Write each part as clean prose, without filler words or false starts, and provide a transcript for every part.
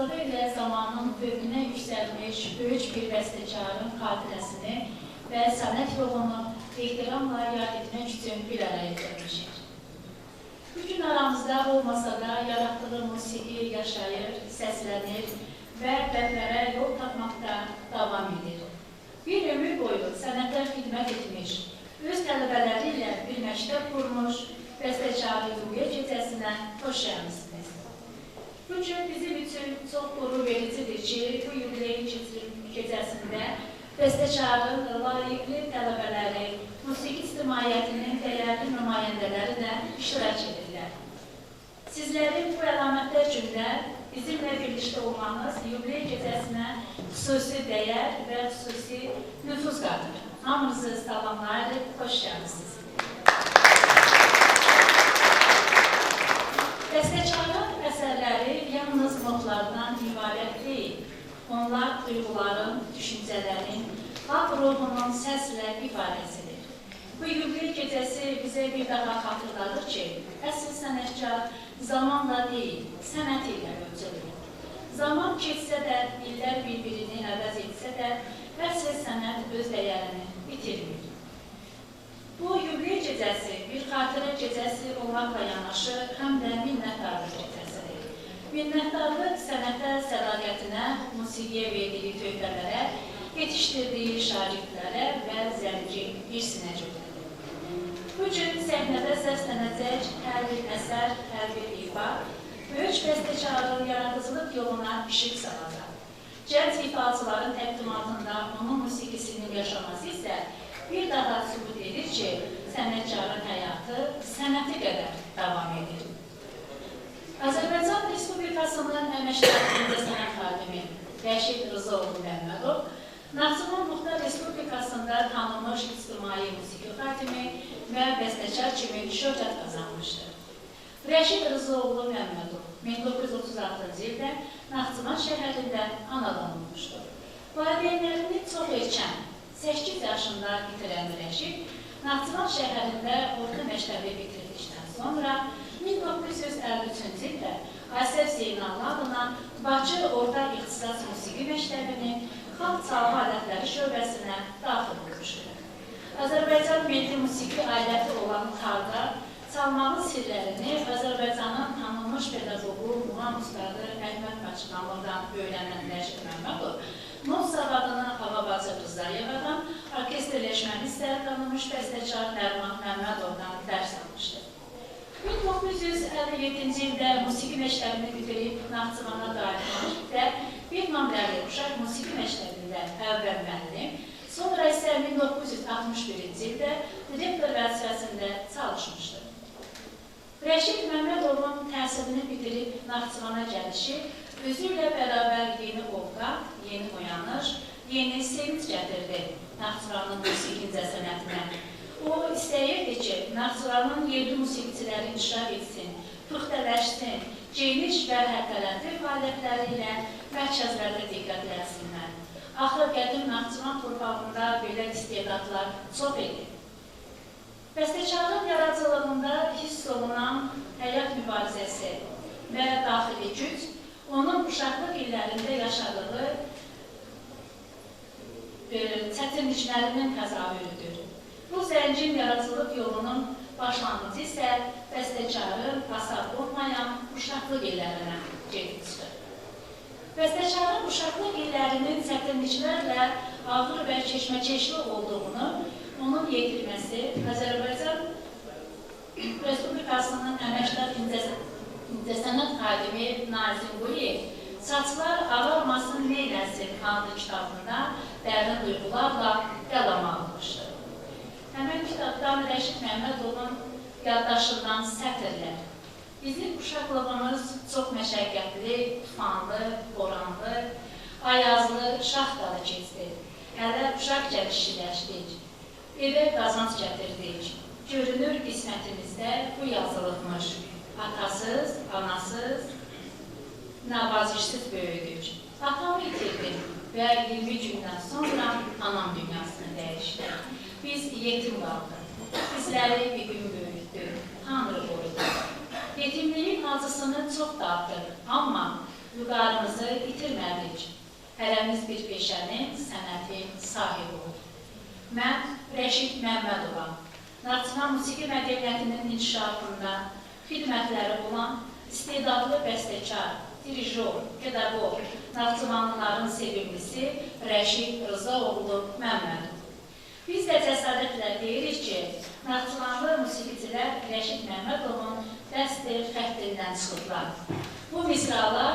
varlığı ilə zamanın fövqünə yüksəlmiş böyük bir bəstəkarın xatirəsini və sənət yolunu ehtiramla yad etmək üçün bir araya gəlmişik. Bugün aramızda olmasa da yaratdığı musiqi yaşayır, səslənir və bəndlərə yol tapmaqda davam edir. Bir ömür boyu sənətə xidmət etmiş, öz tələbələri ilə bir məktəb qurmuş, bəstəkarı Yubilə gecəsinə xoş gəlmisiniz. Bu gün bizim üçün çox qürur vericidir ki, bu Yubilə gecəsində bəstəkarın layiqli tələbələri, musiqi ictimaiyyətinin dəyərli nümayəndələri də iştirak edirlər. Sizlərin bu əlamətlər gündə bizimlə birlikdə olmanız Yubilə gecəsinə xüsusi dəyər və xüsusi nüfuz qatır. Hamınızı salamlayırıq, xoş gəlmisiniz. Bəstəkarın əsərləri yalnız notlardan ibarət deyil. Onlar duyğuların, düşüncələrin, xalq ruhunun səslə ifadəsidir. Bu Yubilə gecəsi bizə bir daha xatırladır ki, əsl sənətkar zamanla deyil, sənət ilə ölçülür. Zaman keçsə də, illər bir-birini əvəz etsə də, əsl sənət öz dəyərini bitirmir. Bu Yubilə gecəsi bir xatirə gecəsi olmaqla yanaşı, həm də minnətdarlıq gecəsidir. Minnətdarlıq sənətə, sədaqətinə, musiqiyə verdiyi töhfələrə, yetişdirdiyi şagirdlərə və zəngin irsinə götürülür. Bugün səhnədə səslənəcək hər bir əsər, hər bir ifa, böyük bəstəkarın yaradıcılıq yoluna işıq salacaq. Gənc ifaçıların təqdimatında onun musiqisinin yaşaması isə bir daha sübut edir ki, sənətkarın həyatı sənəti qədər davam edir. Azərbaycan Respublikasının əməkdaşlığında sənət xadimi Rəşid Rızaoğlu Məmmədov, Naxçıvan Muxtar Respublikasında tanınmış ictimai musiqi xadimi və bəstəkar kimi şöhrət qazanmışdır. Rəşid Rızaoğlu Məmmədov 1936-cı ildə Naxçıvan şəhərində anadan olmuşdur. Valideynlərini çox erkən 8 yaşında bitirən Rəşid, Naxçıvan şəhərində orta məktəbi bitirdikdən sonra 1953-cü ildə Asəf Zeynallı adına Bakı Orta İxtisas Musiqi Məktəbinin xalq çalma alətləri şöbəsinə daxil olmuşdur. Azərbaycan milli musiqi aləti olan xalqa çalmanın sirlərini Azərbaycanın tanınmış pedaqoqu, muğam ustadı Əhməd Qaçıqanlıqdan öyrənən Rəşid Məmmədov, not savadını Ağabacı Rızayevadan, orkestrləşməni isə tanınmış bəstəkar Nərman Məmmədovdan dərs almışdır. 1957-ci ildə musiqi məktəbini bitirib Naxçıvana dair və bir nömrəli uşaq musiqi məktəbində əvvəl müəllim, sonra isə 1961-ci ildə direktor vəzifəsində çalışmışdır. Rəşid Məmmədovun təhsilini bitirib Naxçıvana gəlişi özü ilə bərabər yeni ovqat, yeni oyanış, yeni sevinç gətirdi Naxçıvanın musiqi incəsənətinə. O istəyirdi ki, Naxçıvanın yerli musiqiçiləri inşa etsin, püxtələşsin, geniş və hərtərəfli fəaliyyətləri ilə mərkəzlərdə diqqətlənsinlər. Axı qədim Naxçıvan torpağında belə istedadlar çox idi. Bəstəkarın yaradıcılığında hiss olunan həyat mübarizəsi və daxili güc onun uşaqlıq illərində yaşadığı çətinliklərinin təzahürüdür. Bu zəngin yaradıcılıq yolunun başlanğıcı isə bəstəkarın basaq olmayan uşaqlıq illərinə gedib çıxır. Bəstəkarın uşaqlıq illərinin çətinliklərlə ağır və keşməkeşli olduğunu onun yetirməsi Azərbaycan Respublikasının əməkdar incəsənət xadimi Nazim Quliyev Saçlar Ağarmasın Neyləsin adlı kitabında dərin duyğularla qəlama almışdır. Həmən kitabdan Rəşid Məmmədovun yaddaşından sətirlər. Bizim uşaqlığımız çox məşəqqətli, tufanlı, boranlı, ayazlı, şaxtalı keçdi. Hələ uşaq gəlişləşdik, evə qazanc gətirdik. Görünür qismətimizdə bu yazılıqmış. Atasız, anasız, nəvazişsiz böyüdük. Atamı itirdim və 20 gündən sonra anam dünyasını dəyişdi. Biz yetim qaldıq. Bizləri bir gün böyütdü, Tanrı qorudu. Yetimliyin acısını çox dağıtır, amma vüqarımızı itirmədik. Hərəmiz bir peşənin, sənətin sahibi olur. Mən Rəşid Məmmədova, Naxçıvan musiqi mədəniyyətinin inkişafında xidmətləri olan istedadlı bəstəkar, dirijor, pedaqoq, Naxçıvanlıların sevimlisi Rəşid Rızaoğlu Məmmədov. Biz də cəsarətlə deyirik ki, Naxçıvanlı musiqiçilər Rəşid Məmmədovun dəstir xəttindən çıxıblar. Bu misralar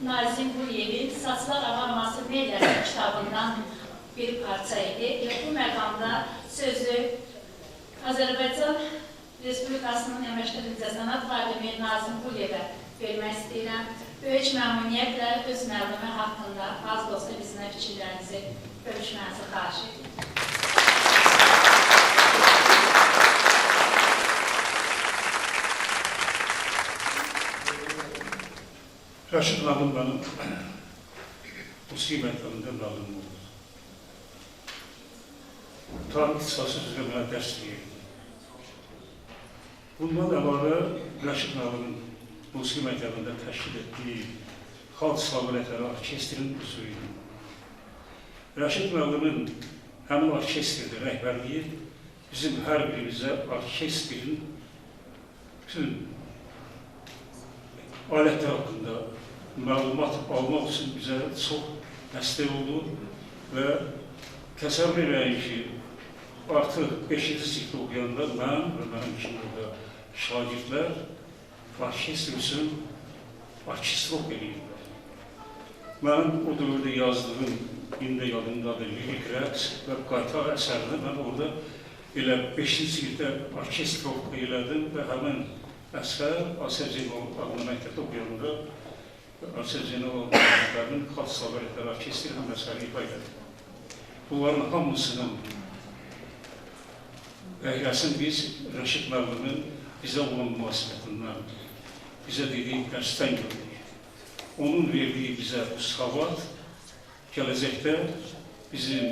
Nazim Quliyevin Saçlar Ağarması Neyləsin kitabından bir parça idi. Bu məqamda sözü Azərbaycan Respublikasının Əməkdar İncəsənət xadimi Nazim Quliyevə vermək istəyirəm. Böyük məmnuniyyətlə öz müəllimi haqqında az da olsa bizimlə fikirlərinizi bölüşmənizi xahiş edirəm. Rəşid Məmmədov mənim musiqi məktəbində müəllimim oldu. Tarix ixtisası üzrə mənə dərs verirdi. Bundan əlavə Rəşid Məmmədovun musiqi məktəbində təşkil etdiyi xalq salvələtləri orkestrin üzvüydü. Rəşid Məmmədovun həmin orkestrdə rəhbərliyi bizim hər birimizə orkestrin bütün alətlər haqqında məlumat almaq üçün bizə çox dəstək oldu və təsəvvür edəyim ki, artıq 5-ci sinifdə oxuyanda mən və mənim kimi burada şagirdlər orkestr üçün orkestrok edirlər. Mənim o dövrdə yazdığım, indi yadımdadır, lirik rəqs və qaytar əsərini mən orada elə 5-ci sinifdə orkestrok elədim və həmin əsər Asiya Zeynalov adlı məktəbdə oxuyanda Asiya Zeynalov məktəbinin xalq salvələtləri orkestri həm əsəri ifa edir. Bunların hamısının bəhrəsini biz Rəşid Məmmədovun bizə olan münasibətindən, bizə dediyi dərsdən gördük. Onun verdiyi bizə bu savad gələcəkdə bizim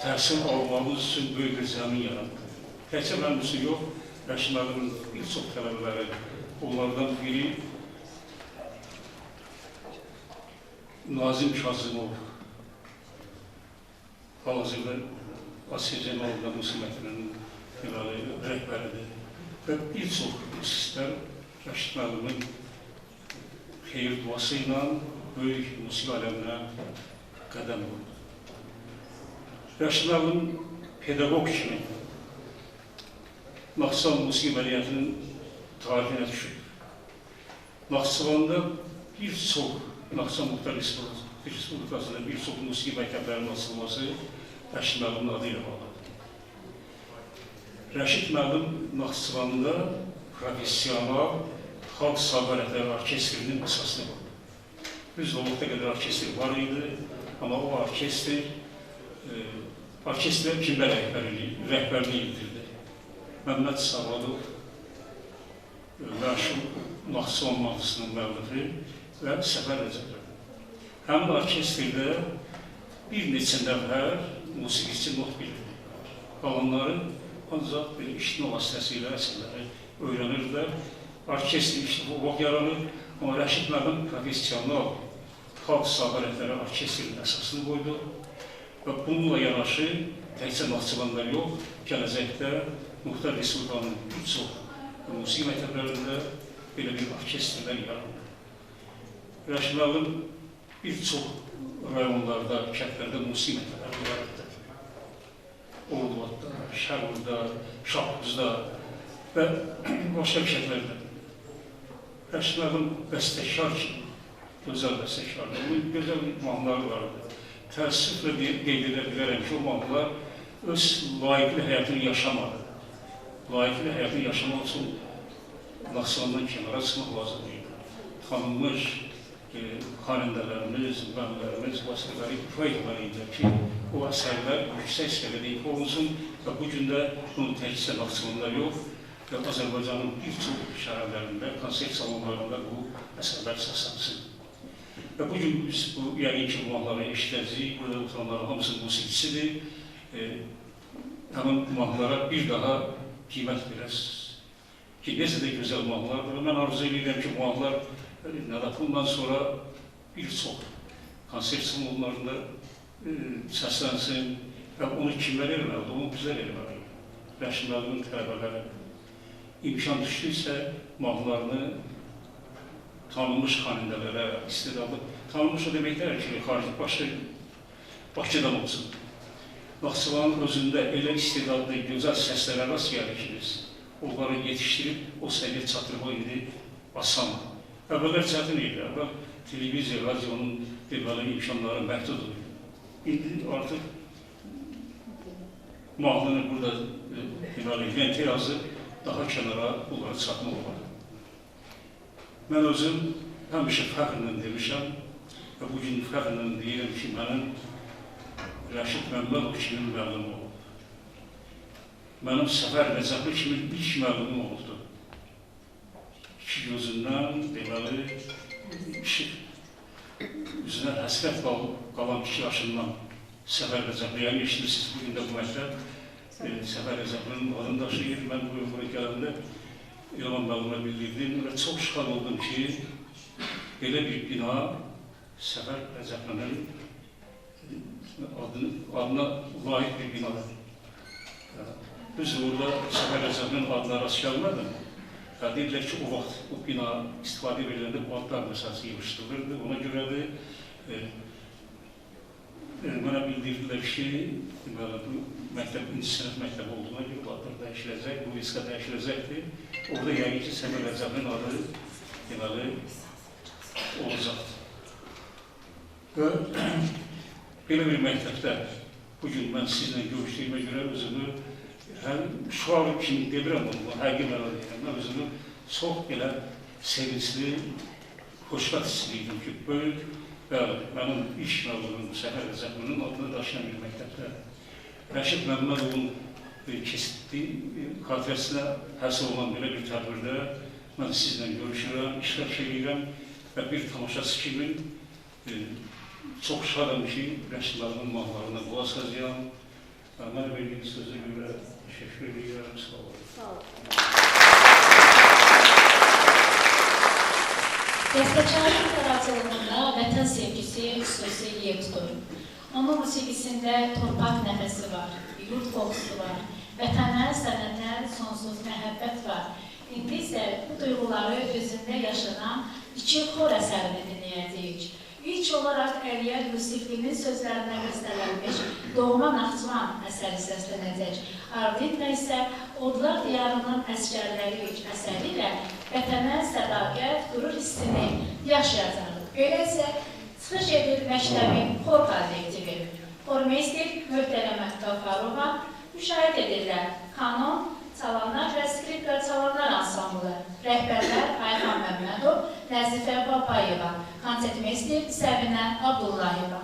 təhsil almamız üçün böyük bir zəmin yaratdı. Təkcə mənim üçün yox, Rəşid Məmmədovun bir çox tələbələri, onlardan biri Nazim Kazımov, hal-hazırda Asiya Zeynalov musiqi məktəbinin rəhbəridir və bir çox müzislər Rəşid Məmmədovun xeyir duası ilə böyük musiqi aləminə qədəm qoydu. Rəşid Məmmədovun pedaqoq kimi Naxçıvan musiqi mədəniyyətinin tarihinə düşür. Naxçıvanda bir çox, Naxçıvan Muxtar Respublikasında bir çox musiqi məktəblərinin açılması Rəşid Məmmədovun adı ilə bağlıdır. Rəşid Məmmədov Naxçıvanda professional xalq salvələtləri orkestrinin əsasını qoydu. Düzdürlükdə qədər orkestr var idi, amma o orkestrə kimdə rəhbərliyi edirdi? Məmməd Savadov, məşhur Naxçıvan mahnısının müəllifi və Səfər Rəcəbov. Həmin orkestrdə bir neçə nəfər musiqiçi not bilirdi. Qalanları ancaq bir işitmə vasitəsilə əsərləri öyrənirlər. Orkestr işitmə yaranır, amma Rəşid Məmmədov professional xalq salvələtləri orkestrinin əsasını qoydu və bununla yanaşı təkcə Naxçıvanda yox, gələcəkdə Muxtar Respublikanın bir çox musiqi məktəblərində belə bir orkestrlər yaranır. Rəşid Məmmədov bir çox rayonlarda, kəndlərdə musiqi məktəbləri yaratdı. Ordubadda, Şərurda, Şahbuzda və başqa kəndlərdə. Rəşid Məmmədov bəstəkar kimi, gözəl bəstəkardır. Onun gözəl mahnıları vardı. Təəssüflə qeyd edə bilərəm ki, o mahnılar öz layiqli həyatını yaşamadı. Layiqli həyatını yaşamaq üçün Naxçıvandan kənara çıxmaq lazım idi. Tanınmış xanəndələrimiz, müğənnilərimiz, vasitələri ifa etməliydiler ki, o əsərlər yüksək səviyyədə ifa olunsun və bugün də bunu təkcə Naxçıvanda yox, və Azərbaycanın bir çox şəhərlərində, konsert salonlarında bu əsərlər səslansın. Və bugün biz bu yəqin ki, mahnıları eşidəcəyik, burada oturanların hamısı musiqisidir. Həmin mahnılara bir daha qiymət verəsiniz. Ki, necə də gözəl mahnılardır. Mən arzu edirəm ki, mahnılar bundan sonra bir çox konsert salonlarında səslənsin və onu kimlər eləməlidir, onu bizlər eləməliyik. Rəşid müəllimin tələbələri imkan düşdüysə mahnılarını tanınmış xanəndələrə, istedadlı, tanınmış o deməklər ki, xarici başqa Bakıdan olsun. Naxçıvanın özündə elə istedadlı, gözəl səslərə rast gəlir ki, biz onları yetişdirib o səviyyə çatdırmaq indi asandır. Əvvəllər çətin idi, əvvəl televiziya, radionun deməli imkanları məhduddur. İndi artıq mahnını burada deməli lentə yazıb daha kənara bunları çatmaq olar. Mən özüm həmişə fəxrlə demişəm və bugün fəxrlə deyirəm ki, mənim Rəşid Məmmədov kimi müəllim olub. Mənim Səfər Rəcəbli kimi ilk müəllimim olubdur. İki gözündən, deməli, işıq üzünə həsrət qalan 2 yaşından Səfər Rəcəbliyə geçdirirsiniz. Bugün də bu məktəb Səfər Rəcəblinin adını daşıyır. Mən bu buraya gələndə İlham müəllimə bildirdim və çox şad oldum ki, belə bir bina Səfər Rəcəblinin adına layiq bir binadır. Biz orada Səfər Rəcəblinin adına rast gəlmədim. Deyirlər ki, o vaxt o bina istifadə veriləndə bu adlar məsələsi yığışdırılırdı. Ona görə də mənə bildirdilər ki, bu məktəb, inci sənət məktəbi olduğuna görə bu adlar dəyişiləcək, bu riska dəyişiləcəkdir. Orada yəqin ki, Səfər Rəcəblinin adı deməli olacaqdır. Və belə bir məktəbdə bugün mən sizinlə görüşdüyümə görə özümü həm şuar kimi demirəm bunu, həqiqi mənada deyirəm. Mən özümü çox belə sevincli, xoşbəxt istəyirdim ki, böyük və mənim iş müəllimim Səfər Rəcəblinin adını daşıyan bir məktəbdə Rəşid Məmmədovun keçdiyi xatirəsinə həsr olan belə bir tədbirdə mən sizinlə görüşürəm, iştirak edirəm və bir tamaşaçı kimi çox şadam ki, Rəşid müəllimin mahnılarına qulaq asacağam. Mənə verdiyiniz sözə görə teşekkür ediyorum. Sağ olun. Sağ olun. Bəstəkarın yaradıcılığında vətən sevgisi xüsusi yer tutur. Onun musiqisində torpaq nəfəsi var, yurt qoxusu var, vətənə, sənətə sonsuz məhəbbət var. İndi isə bu duyğuları özündə yaşanan 2 xor əsərini dinləyəcəyik. İlk olaraq Əliyar Yusiflinin sözlərinə bəstələnmiş Doğma Naxçıvan əsəri səslənəcək. Ardınca isə Odlar Diyarının Əsgərləri əsəri ilə vətənə sədaqət, qürur hissini yaşayacaq. Belə isə çıxış edir məktəbin xor kollektivi. Xormeyster Möhtərəmə Qafarova müşahidə edirlər. Kanon, çalanlar və skripka çalanlar ansamblı. Rəhbərlər Ayxan Məmmədov, Nəzifə Babayeva, konsertmeyster Səbinə Abdullayeva.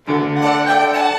Thank you.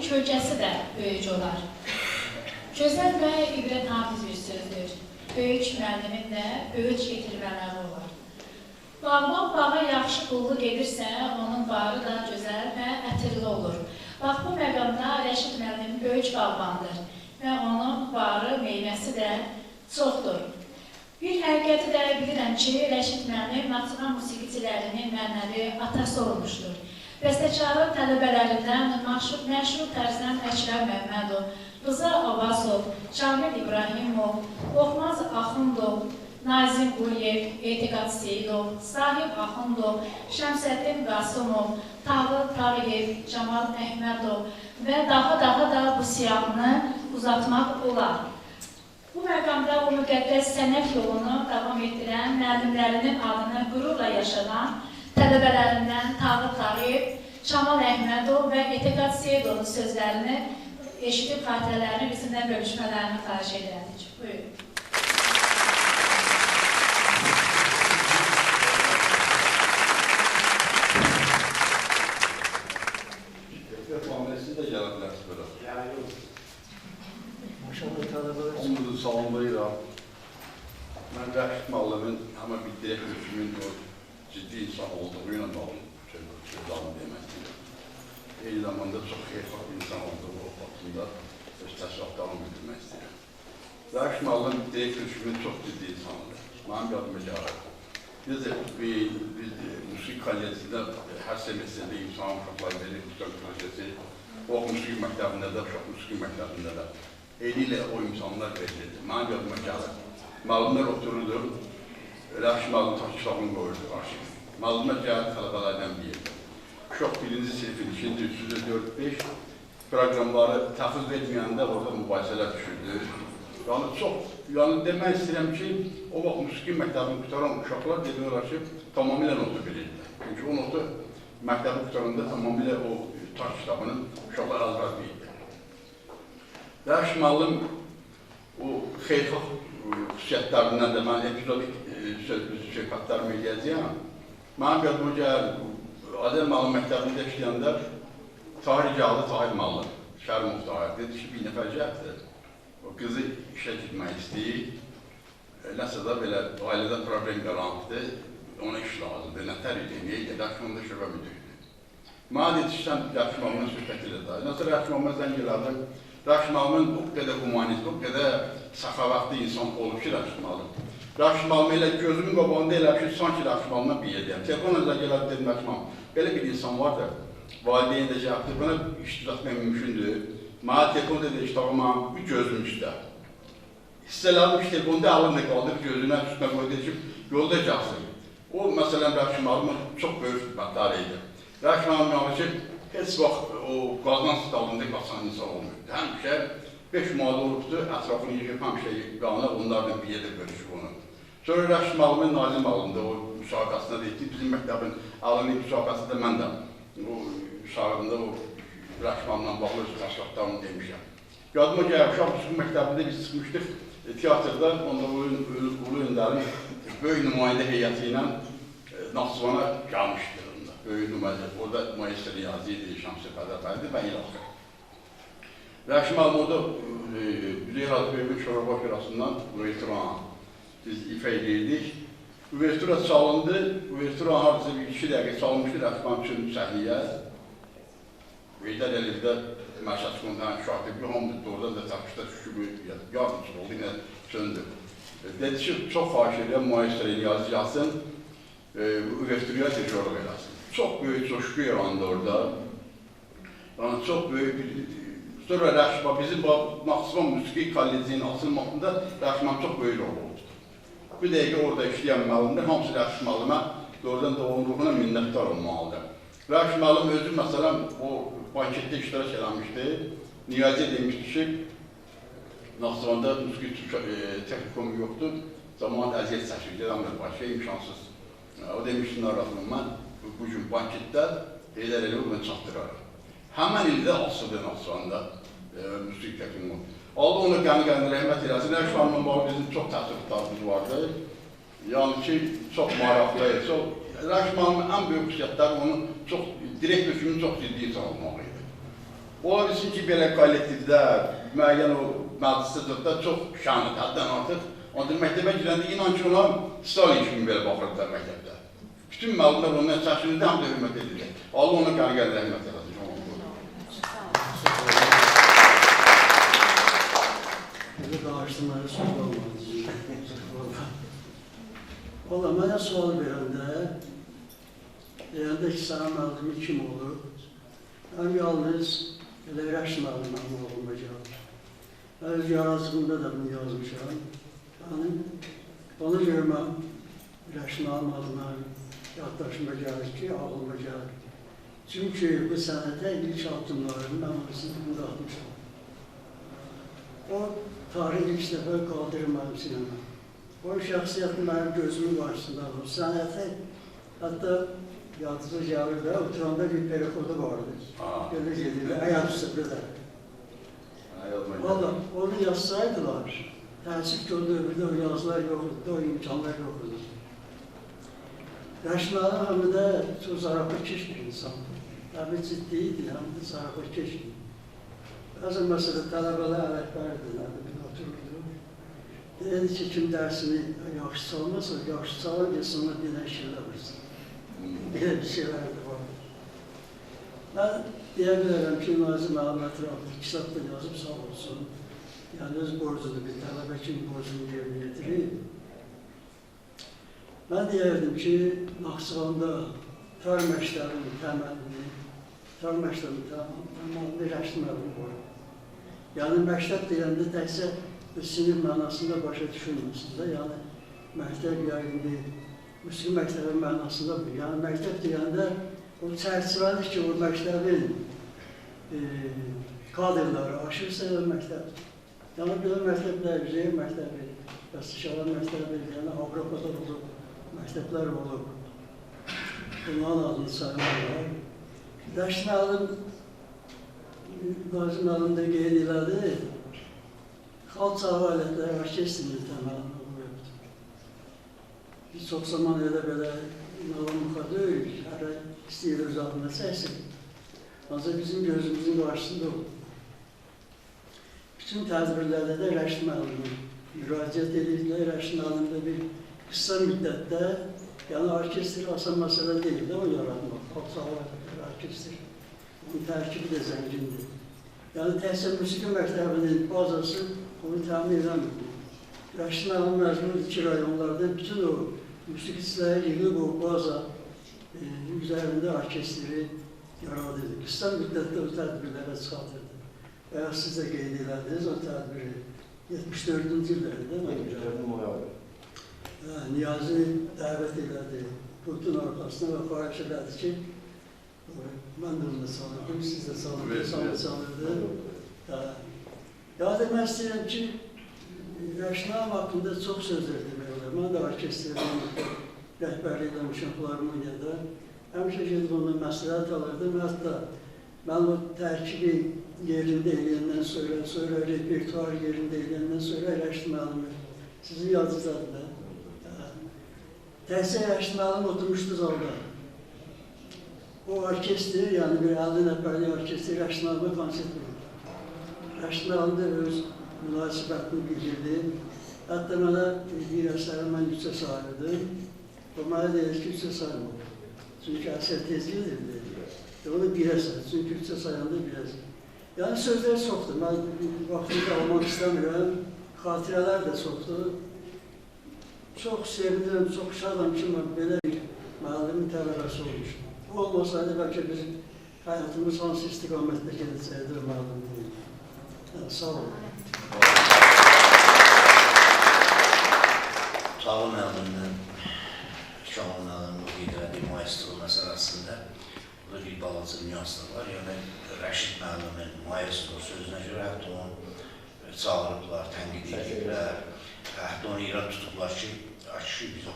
kölgəsi də böyük olar. Gözəl və ibrətamiz bir sözdür. Böyük müəllimin də böyük yetirmələri olar. Bağban bağa yaxşı qulluq edirsə, onun bağı da gözəl və ətirli olur. Bax, bu məqamda Rəşid müəllim böyük bağbandır və onun bağı, meyvəsi də çoxdur. Bir həqiqəti də bilirəm ki, Rəşid müəllim Naxçıvan musiqiçilərinin mənəvi atası olmuşdur. Bəstəkarın tələbələrindən məşhur tərzdən Əkrəm Məmmədov, Rıza Abbasov, Şamil İbrahimov, Oxmaz Axundov, Nazim Quliyev, Etiqad Seyidov, Sahib Axundov, Şəmsəddin Qasımov, Tağır Tağıyev, Camal Əhmədov və daha da bu siyahını uzatmaq olar. Bu məqamda o müqəddəs sənət yolunu davam etdirən, müəllimlərinin adını qürurla yaşadan tələbələrindən Tağır Tağıyev, Camal Əhmədov və Etiqad Seyidovun sözlərini eşidib xatirələrini bizimlə bölüşmələrini xahiş edərdik. Buyurun. Siz də gələ bilərsiniz belə. Onu salamlayıram. Mən Rəşid müəllimin həmə bir direktor kimin ciddi insan olduğu ilə bağlı sözlərini demək istəyirəm. Eyni zamanda çox xeyirxah insan olduğu vaxtında öz təsərrüfatlarını bildirmək istəyirəm. Rəşid müəllim direktor kimin çox ciddi insandır. Mənim yadıma gəlir. Biz musiqi kolleciyində hər semestrdə imtahan uşaqlar verir, musiqi kolleciyası, o musiqi məktəbində də, uşaq musiqi məktəbində də. Eyni ilə o imtahanlar verilirdi. Mənim yadıma gəlir. Müəllimlər otururdu, Rəşid müəllim taş kitabını qoyurdu qarşıya. Müəllimlər gəldi tələbələrdən deyirdi. Uşaq birinci sinifin, ikinci, üçüncü, 4-5 proqramları təfiz etməyəndə orada mübahisələr düşürdü. Yəni demək istəyirəm ki, o vaxt musiqi məktəbini qutaran uşaqlar demək olar ki, tamamilə notu bilirdi. Çünki o notu məktəbi qutaranda tamamilə o taş kitabının uşaqlar azrar bilirdi. Rəşid müəllim o xeyirxah xüsusiyyətlərindən də mən epizodik söhbətlərimi eləyəcəyəm. Mənim yadıma gəlir, Adəm müəllim məktəbində işləyəndə Tahir gəldi, Tahir müəllim, Şərimov Tahir, dedi ki, bir nəfər gəldi. O qızı işə gitmək istəyir, nəsə də belə ailədə problem qaranlıqdır, ona iş lazımdır, nətər idi, niyə idi, Rəşmamda şöbə müdürüydü. Mənə dedi ki, sən Rəşmamla söhbət elədi. Nəsə Rəşmamla zəng elədim, Rəşmamın o qədər humanist, o qədər səxavətli insan olub ki, Rəşmamın. Rəşmamın elə gözümün qabağında elə ki, sanki Rəşmamla bir yerdəyəm. Telefonla zəng elədi, dedim Rəşmam, belə bir insan vardır, valideyn də cəhətdir, buna iş düzəltmək mümkündür. Mənə telefon dedi, iştahıma bir gözüm üstə. Hissələrim ki, telefonda alımda qaldı, gözümə üstünə qoydu ki, yolda gəlsin. O, məsələn, Rəşid müəllim çox böyük xidmətləri idi. Rəşid müəllim ki, heç vaxt o qazan stalında qaçan insan olmuyordu. Həmişə 5 manat olubdu, ətrafını yığıb, həmişə qanı, onlarla bir yerdə bölüşüb onu. Sonra Rəşid müəllimin Nazim müəllimdə o müsahiqəsində deyildi, bizim məktəbin alını müsahiqəsində mən də o müsahiqəsində o Rəşid müəllimlə bağlı öz təsərrüfatlarını demişəm. Yadıma gəlir, uşaq musiqi məktəbində biz çıxmışdıq teatrda, onda Ulu Öndərin böyük nümayəndə heyəti ilə Naxçıvana gəlmişdir. Böyük nümayəndə, orada Mayıs Riyazi idi, Şamsı Fədəfərdi və ilaxı. Rəşid müəllim orada Üzeyir Hacıbeyevin Şorabaş Şurasından Uverturan biz ifa edirdik. Uvertura çalındı, Uverturan hardasa bir 2 dəqiqə çalmışdı Rəşid müəllim üçün səhniyə. Veydər Əlivdə Məşəd Qondan şahid bir hamıdır, oradan da tapışda düşüb, yardımcı oldu, yine söndü. Dedi ki, çok xahiş edirəm, Mayıs Riyazi yazsın, Uverturaya tecrübə eləsin. Çok büyük coşku yarandı orada. Yani çok büyük bir... Sonra Rəşid, bizim Naxçıvan Musiqi Kolleciyinin açılmasında Rəşid çok büyük rol oldu. Bir dəqiqə orada işləyən müəllimlər, hamısı Rəşid müəllimə doğrudan doğumluğuna minnətdar olmalıdır. Rəşid müəllim özü, məsələn, o banketdə iştirak eləmişdi. Niyazi demişdi ki, Naxçıvanda musiqi texnikomu yoxdur, zamanı əziyyət çəkir, gedəmdir, başqa imkansız. O demişdi, narahatım, mən bugün banketdə elə bunu çatdırarım. Həmən ildə asıldı Naxçıvanda musiqi texnikomu. Allah onu qəni rəhmət eləsin. Rəşid müəllimlə bağlı bizim çox təəssüratlarımız vardı. Yəni ki, çox maraqlı, Rəşid müəllimin ən böyük xüsusiyyətləri onun direktor kimi çox ciddi insan olmaq idi. Ola bilsin ki, belə kollektivdə, müəyyən o məclisdə çox şanlı, həddən artıq. Onda məktəbə girəndə inan ki, ona Stalin kimi belə baxırdılar məktəbdə. Bütün müəllimlər ondan çəşinində həm də hürmət edirlər. Allah ona qəni rəhmət eləsin. Böyle bağışlamaya söz olmadı. Valla mənə sual deyəndə ki, sana müəllimi kim olur? Mən yalnız elə rəşm müəllimi olmayacaq. Mən öz yarazığımda da bunu yazmışam. Yəni, ona görə mən rəşm müəllimə yaddaşıma gəlir ki, ağlıma gəlir. Çünki bu sənətə ilk addımlarını mən bunu da atmışam. O tarih ilk dəfə qaldırır mənim sinəmə. O şəxsiyyətin mənim gözümün qarşısında olur. Sənəti, hətta yadıcı gəlir də, oturanda bir perikodu vardı. Belə gedir, ayaq üstədə də. Valla, onu yazsaydılar, təəssüf ki, o dövrdə o yazılar yox idi, o imkanlar yox idi. Rəşməli həm də çox zarafetkeş bir insandır. Həm ciddi idi, həm də zarafetkeş idi. Bəzən məsələ tələbələr ələkbərdir, bir otururdu. Deyirdi ki, kim dərsini yaxşı çalmasa, yaxşı çalan geçsin, ona dinən şeylər vursun. Belə bir şeylər də var. Mən deyə bilərəm ki, Nazım Əhməd Rəfik kitabda yazıb sağ olsun. Yəni, öz borcunu, bir tələbə kimi borcunu yerinə getirir. Mən deyərdim ki, Naxçıvanda tar məktəbinin təməlini, rəşm müəllimi var. Yəni, məktəb deyəndə təkcə sinif mənasında başa düşülməsin də, yəni, məktəb yayında, musiqi məktəbi mənasında bu. Yəni, məktəb deyəndə, o çərçivədir ki, o məktəbin kadrları aşırsa o məktəbdir. Yəni, belə məktəblər, Üzeyir məktəbi, Yasışalar məktəbi, yəni, Avropada olub, məktəblər olub. Bunların adını saymalar. Rəşm müəllim, Nazım müəllim də qeyd elədi, xalq çalğı alətləri orkestrinin təməlini olmayıbdır. Biz çox zaman elə belə inanılmıqa deyil, hərə istəyir öz adına çəksin. Ancaq bizim gözümüzün qarşısında olur. Bütün tədbirlərdə də rəşm müəllimi müraciət edirdilər. Rəşm müəllimdə bir qısa müddətdə, yəni orkestr asan məsələ deyil də onu yaratmaq, xalq çalğı alətləri orkestr. Onun tərkibi də zəngindir. Yəni, təhsil musiqi məktəbinin bazası onu təmin edəmir. Rəşm müəllim məzmun 2 rayonlarda bütün o musiqiçiləri yığıb o baza üzərində orkestri yaradırdı. Qısa müddətdə o tədbirlərə çıxartırdı. Və siz də qeyd elədiniz o tədbiri 74-cü illərdə, değil mi? 74-cü noyabr. Niyazi dəvət elədi, pultun arxasına və xahiş elədi ki, mən də onu sanırdım, siz də sanırdınız. Ya demək istəyirəm ki, Rəşm müəllim haqqında çox sözlər demək olar. Mən də orkestrdən rəhbərlik eləmişəm Filarmoniyada. Həmişə gedib ondan məsləhət alırdım. Hətta mən o tərkibi yerində eləyəndən sonra repertuar yerində eləyəndən sonra Rəşm müəllimi, sizin yadınızdadır da. Təhsil Rəşm müəllim oturmuşdu zalda. O orkestr, yəni bir 50 nəfərlik orkestr Rəşm müəllimə konsert verir. Rəşm müəllim də öz münasibətini bildirdi. Hətta mənə bir əsəri mən yüksək sayırdım. O mənə deyir ki, yüksək sayılmadı. Çünki əsər tez gedirdi. Onu bir əsər, çünki yüksək sayanda bir əsər. Yəni sözlər çoxdur. Mən vaxtında almaq istəmirəm. Xatirələr də çoxdur. Çox sevinirəm, çox şadam ki, belə bir müəllimin tələbəsi olmuşdur. Bu olmasaydı, bəlkə biz həyatımız hansı istiqamətdə gedəcəkdir müəllim deyil. Sağ olun. Çalğı müəllimlə Şahan müəllimin o qeyd elədiyi maestro məsələsində burada bir balaca nüanslar var. Yəni, Rəşid müəllimin maestro sözünə görə hətta onu çağırıblar, tənqid ediblər. Hətta onu irad tutublar ki, biz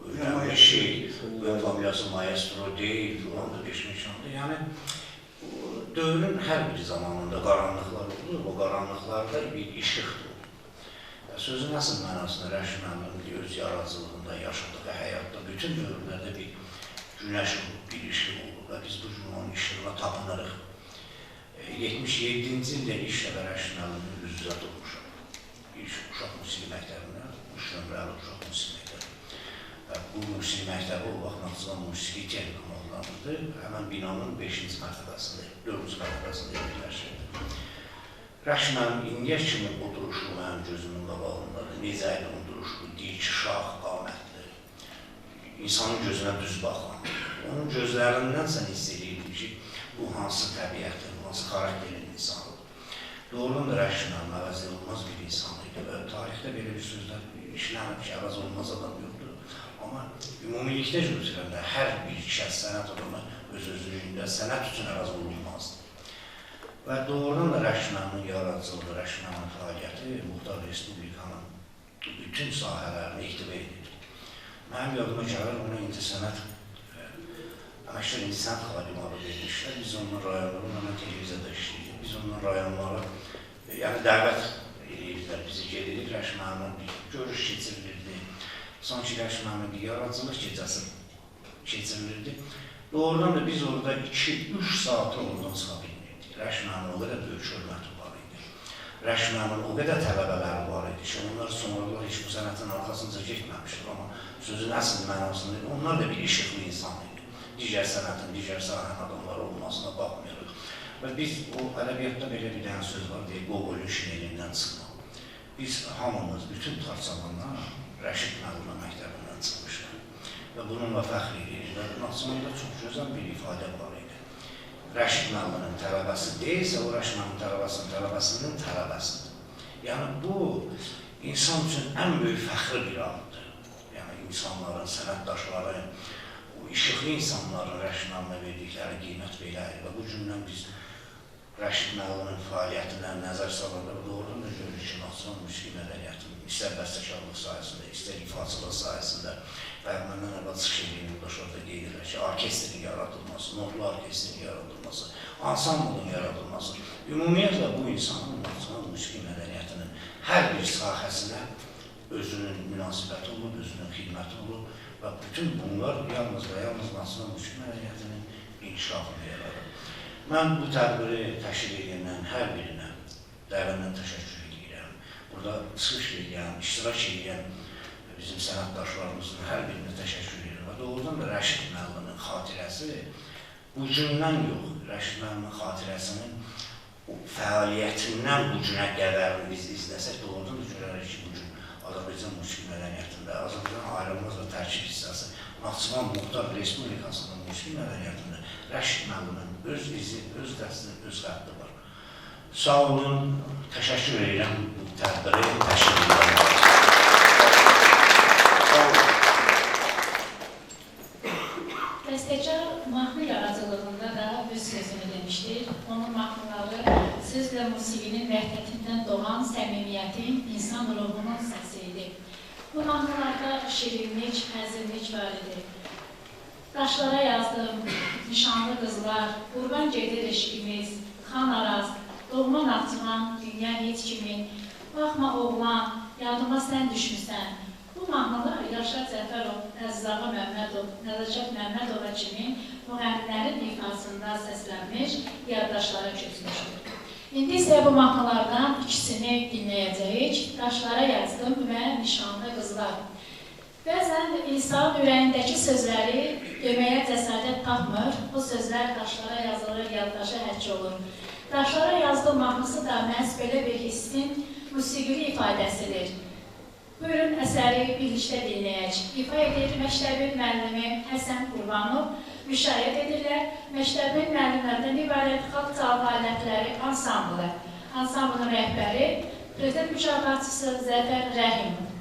öyrənmişik, bu familiyası maestro deyil, filan da beşmişandır. Yəni, dövrün hər bir zamanında qaranlıqlar olur, o qaranlıqlarda bir işıqdır. Sözün əsl mənasında Rəşid müəllimin öz yaradıcılığında yaşadığı həyatda bütün dövrlərdə bir günəş olub, bir işıq olub və biz bu gün onun işığına tapınırıq. 77-ci ildə iş şəbərəşinalının üzrə olmuşam. İlk uşaq musiqi məktəbində, 3 nömrəli uşaq musiqi məktəbi. Bu musiqi məktəbi o vaxt Naxçıvan Musiqi Texnikum adlanırdı. Həmən binanın 5-ci mərtəbəsində, 4-cü mərtəbəsində yerləşirdi. Rəşid mənim indiyə kimi o duruşu mənim gözümün qabağındadır. Necə idi o duruşu, dik, şax, qamətli. İnsanın gözünə düz baxan. Onun gözlərindən sən hiss edirdi ki, bu hansı təbiətdir, bu hansı xarakterin insanıdır. Doğrudan da Rəşid mənim əvəz olunmaz bir insan idi və tarixdə belə bir sözlər işlənib ki, əvəz olunmaz adam yoxdur. Amma ümumilikdə götürəndə hər bir şəxs sənət adamı öz-özlüyündə sənət üçün əvəz olunmazdır. Və doğrudan da Rəşid məmin yaradıcılığı, Rəşid məmin fəaliyyəti Muxtar Respublikanın bütün sahələrini ihtiva edir. Mənim yadıma gəlir, ona incəsənət, əməkdar incəsənət xadimi adı vermişlər. Biz ondan rayonları, ona televiziyada işləyirik. Biz ondan rayonları, yəni dəvət edirlər, bizi gedirik, Rəşid məmin bir görüş keçirilirdi. Sanki Rəşid məmin bir yaradıcılıq gecəsi keçirilirdi. Doğrudan da biz orada 2-3 saatı oradan çıxa bilmirdik. Rəşid məmin o qədər böyük hörməti var idi. Rəşid məmin o qədər tələbələri var idi ki, onlar sonralar heç bu sənətin arxasınca getməmişdir, amma sözün əsl mənasında onlar da bir işıqlı insan idi. Digər sənətin, digər sahənin adamları olmasına baxmıyorduk. Və biz o ədəbiyyatda belə bir dənə söz var deyək, Gogolun şinelindən çıxma. Biz hamımız, bütün parçalanlar Rəşid məmin məktəbindən çıxmışlar. Və bununla fəxr edirik və Naxçıvanda çox gözəl bir ifadə var idi. Rəşid məmin tələbəsi deyilsə, o Rəşid məmin tələbəsinin tələbəsidir. Yəni bu, insan üçün ən böyük fəxri bir andır. Yəni insanların, sənətdaşların, o işıqlı insanların Rəşid məminə verdikləri qiymət belədir. Və bu cümlə biz Rəşid məmin fəaliyyətindən nəzər salanda doğrudan da görürük ki, Naxçıvan musiqi mədəniyyətinin istər bəstəkarlıq sayəsində, istər ifaçılıq sayəsində və məndən əvvəl çıxış ediyim yoldaşlarda qeyd edirlər ki, orkestrin yaradılması, notlu orkestrin yaradılması, ansamblın yaradılması, ümumiyyətlə bu insanın Naxçıvan musiqi mədəniyyətinin hər bir sahəsinə özünün münasibəti olub, özünün xidməti olub və bütün bunlar yalnız və yalnız Naxçıvan musiqi mədəniyyətinin inkişafını yaradır. Mən bu tədbiri təşkil edənlərin hər birinə dərindən təşəkkür edirəm. Burada çıxış edən, iştirak edən bizim sənətdaşlarımızın hər birinə təşəkkür edirəm. Və doğrudan da Rəşid məmin xatirəsi bu gündən yox, Rəşid məmin xatirəsinin fəaliyyətindən bu günə qədərini biz izləsək, doğrudan da görərək ki, bu gün Azərbaycan musiqi mədəniyyətində, Azərbaycan ayrılmaz və tərkib hissəsi, Naxçıvan Muxtar Respublikasının musiqi mədəniyyətində Rəşid məmin öz izi, öz dəsti, öz xətti var. Sağ olun, təşəkkür edirəm bu tədbiri təşkil edirəm. Bəstəkar mahnı yaradıcılığında da öz sözünü demişdir. Onun mahnıları söz və musiqinin vəhdətindən doğan səmimiyyətin, insan ruhunun səsidir. Bu mahnılarda şirinlik, həzinlik var idi. Daşlara yazdım, nişanlı qızlar, qurban gedir eşqimiz, xan araz, doğma Naxçıvan, dünya heç kimin, baxma oğlan, yadıma sən düşmüsən. Bu mahnılar Yaşar Cəfərov, Əzizağa Məmmədov, Nəzəcat Məmmədova kimi müğənnilərin ifasında səslənmiş, yaddaşlara köçmüşdür. İndi isə bu mahnılardan ikisini dinləyəcəyik. Daşlara yazdım və nişanlı qızlar. Bəzən insan ürəyindəki sözləri deməyə cəsarət tapmır, bu sözlər daşlara yazılır, yaddaşa həkk olur. Daşlara yazdım mahnısı da məhz belə bir hissin musiqili ifadəsidir. Buyurun əsəri birlikdə dinləyək. İfa edir məktəbin müəllimi Həsən Qurbanov, müşahidə edirlər. Məktəbin müəllimlərdən ibarət xalq çalğı alətləri ansamblı. Ansamblın rəhbəri, prezident mükafatçısı Zəfər Rəhimov.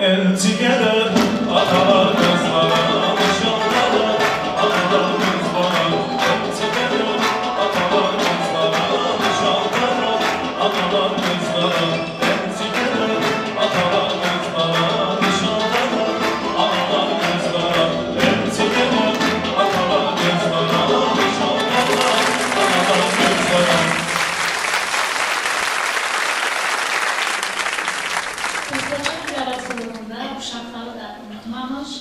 elçi gelir, atalar kızlara nişanlara, atalar kızlara, elçi gelir, atalar kızlara nişanlara, atalar kızlara, elçi gelir, atalar kızlara nişanlara, atalar kızlara, elçi gelir, atalar kızlara nişanlara, atalar kızlara. Bəstəkar yaradıcılığında uşaqları da unutmamış,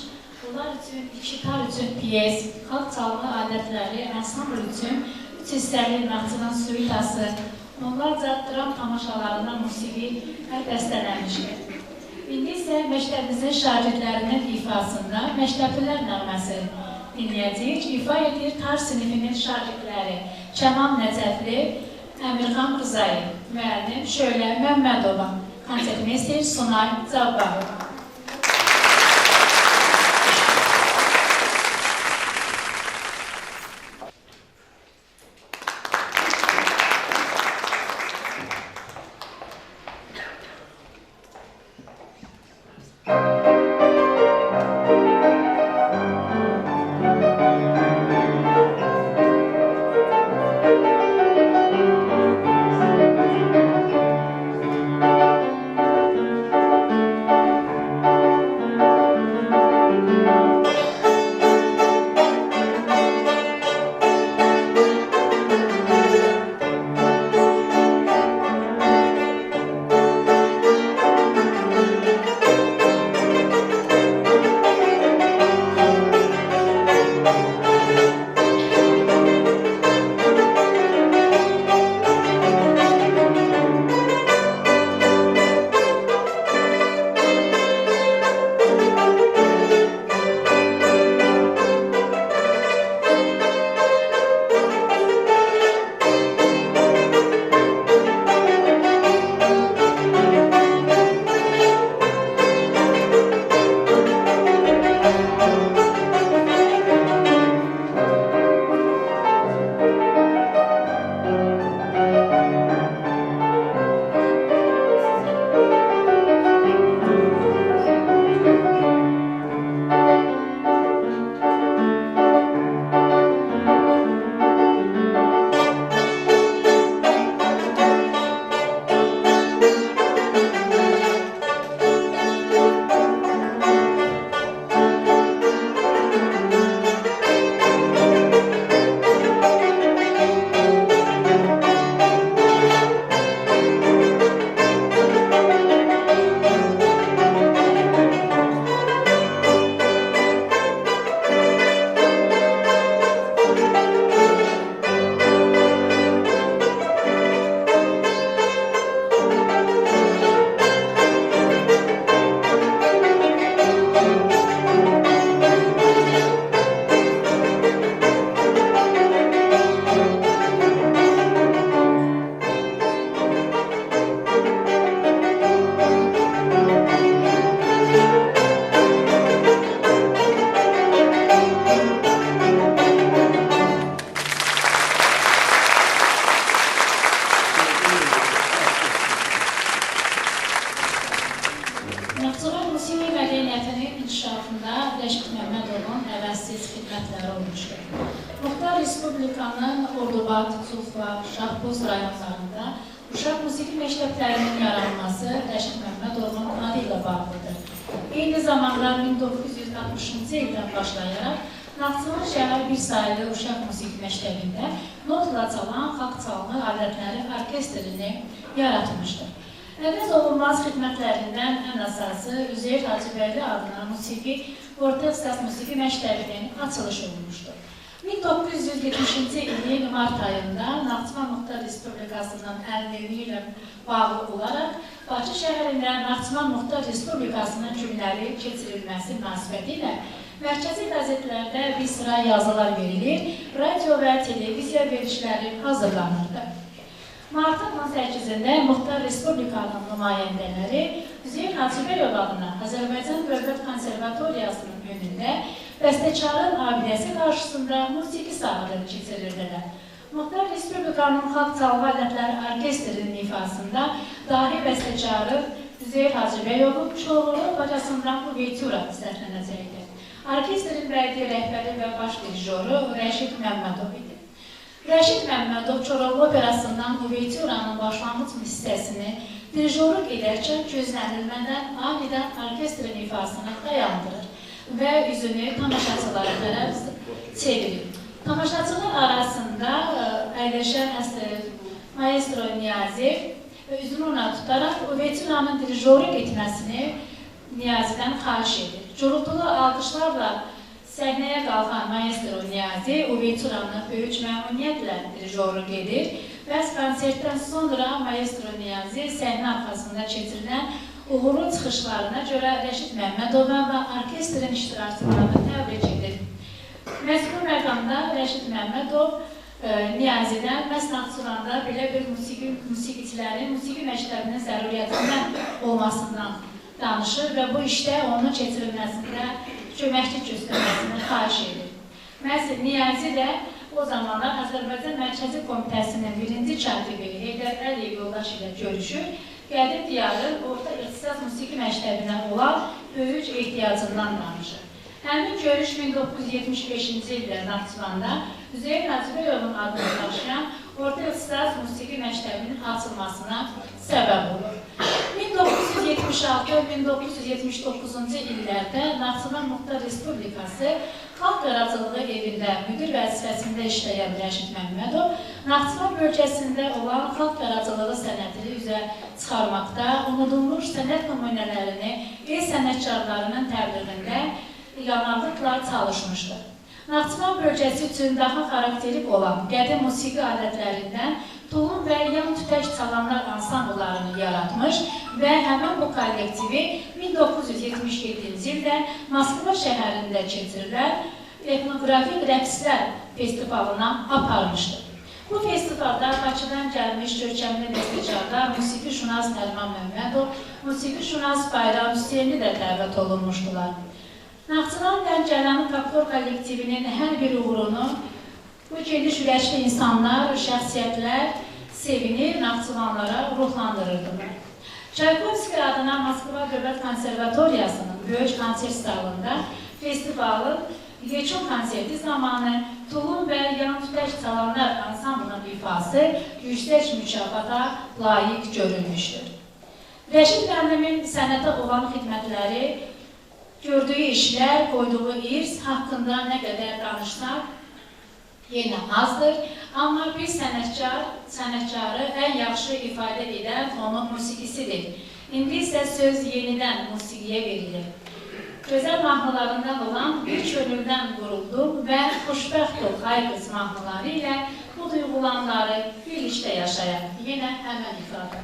bunlar üçün ikitar üçün piyes, xalq çalğı adətləri, ansambl üçün 3 hissəli Naxçıvan suitası, onlarca dram tamaşalarına musiqi bəstələnmişdir. İndi isə məktəbimizin şagirdlərinin ifasında Məktəblilər nəğməsi dinləyəcəyik. İfa edir tar sinifinin şagirdləri Kəmal Nəcəfli, Əmirxan Rızayev, müəllim Şölə Məmmədova, konsertmeyster Sunay Cabbarov. Respublikanın Ordubad, Sulfa, Şahbuz rayonlarında uşaq musiqi məktəblərinin yaranması Rəşid Məmmədovun adı ilə bağlıdır. Eyni zamanda 1960-cı ildən başlayaraq Naxçıvan şəhər bir sayılı uşaq musiqi məktəbində notla çalan xalq çalğı alətləri orkestrini yaratmışdır. Əvəz olunmaz xidmətlərindən ən əsası Üzeyir Hacıbəyli adına musiqi, orta səs musiqi məktəbinin açılışı olmuşdur. 1970-ci ilin mart ayında Naxçıvan Muxtar Respublikasının əlilliyi ilə bağlı olaraq Bakı şəhərində Naxçıvan Muxtar Respublikasının günləri keçirilməsi münasibəti ilə mərkəzi qəzetlərdə bir sıra yazılar verilir, radio və televiziya verilişləri hazırlanırdı. Martın 18-də Muxtar Respublikanın nümayəndələri Üzeyir Hacıbəyov adına Azərbaycan Dövlət Konservatoriyasının önündə bəstəkarın abidəsi qarşısında musiqi sahələri keçirirdilər. Muxtar Respublikanın xalq çalğı alətləri orkestrinin ifasında dahi bəstəkarı Üzeyir Hacıbəyovun Çoroğlu bacasından uvertüra səslənəcəkdir. Orkestrin bədii rəhbəri və baş dirijoru Rəşid Məmmədov idi. Rəşid Məmmədov Çoroğlu operasından uvertüranın başlanğıc hissəsini dirijorluq edərkən gözlənilmədən anidən orkestrin ifasını dayandırır və üzünü tamaşaçılara tərəf çevirir. Tamaşaçılar arasında əyləşən maestro Niyazi üzünü ona tutaraq uvertüranın dirijorluq etməsini Niyazidən xahiş edir. Gürültülü alqışlarla səhnəyə qalxan maestro Niyazi uvertüranı böyük məmnuniyyətlə dirijorluq edir. Bəs konsertdən sonra maestro Niyazi səhnə arxasında keçirilən uğurlu çıxışlarına görə Rəşid Məmmədova və orkestrin iştirakçılarını təbrik edir. Məzkur məqamda Rəşid Məmmədov Niyazidən məhz Naxçıvanda belə bir musiqiçilərin musiqi məktəbinin zəruriyyətindən olmasından danışır və bu işdə onun keçirilməsində köməklik göstərməsini xahiş edir. Məhz Niyazi də o zamanlar Azərbaycan Mərkəzi Komitəsinin birinci katibi Heydər Əliyev yoldaş ilə görüşür, Qədir Diyarın orta ixtisas musiqi məktəbinə olan böyük ehtiyacından danışır. Həmin görüş 1975-ci ildə Naxçıvanda Üzeyir Hacıbəyovun adını daşıyan orta ixtisas musiqi məktəbinin açılmasına səbəb olur. 1976-1979-cu illərdə Naxçıvan Muxtar Respublikası Xalq Yaradıcılığı evində müdir vəzifəsində işləyən Rəşid Məmmədov Naxçıvan bölgəsində olan xalq yaradıcılığı sənətini üzə çıxarmaqda unudulmuş sənət nümunələrini el sənətkarlarının təbliğində yanarlıqla çalışmışdır. Naxçıvan bölgəsi üçün daha xarakterik olan qədim musiqi alətlərindən tulum və yan tütək çalanlar ansambllarını yaratmış və həmin bu kollektivi 1977-ci ildə Moskva şəhərində keçirilən etnografik rəqslər festivalına aparmışdır. Bu festivalda Bakıdan gəlmiş görkəmli bəstəkarlar musiqişünas Nəriman Məmmədov, musiqişünas Bayram Hüseyni də dəvət olunmuşdular. Naxçıvandan gələn folklor kollektivinin hər bir uğurunu bu geniş ürəkli insanlar, şəxsiyyətlər sevinir, Naxçıvanlara ruhlandırırdılar. Çaykovski adına Moskva Dövlət Konservatoriyasının böyük konsert salında festivalın yekun konserti zamanı tulum və yan tütək çalanlar ansamblının ifası yüksək mükafata layiq görülmüşdür. Rəşid müəllimin sənətə olan xidmətləri, gördüyü işlər, qoyduğu irs haqqında nə qədər danışsaq yenə azdır. Amma bir sənətkarı ən yaxşı ifadə edən onun musiqisidir. İndi isə söz yenidən musiqiyə verilir. Gözəl mahnılarından olan bir könüldən vuruldum və xoşbəxtlik aygız mahnıları ilə bu duyğulanları birlikdə yaşayaq. Yenə həmən ifadə.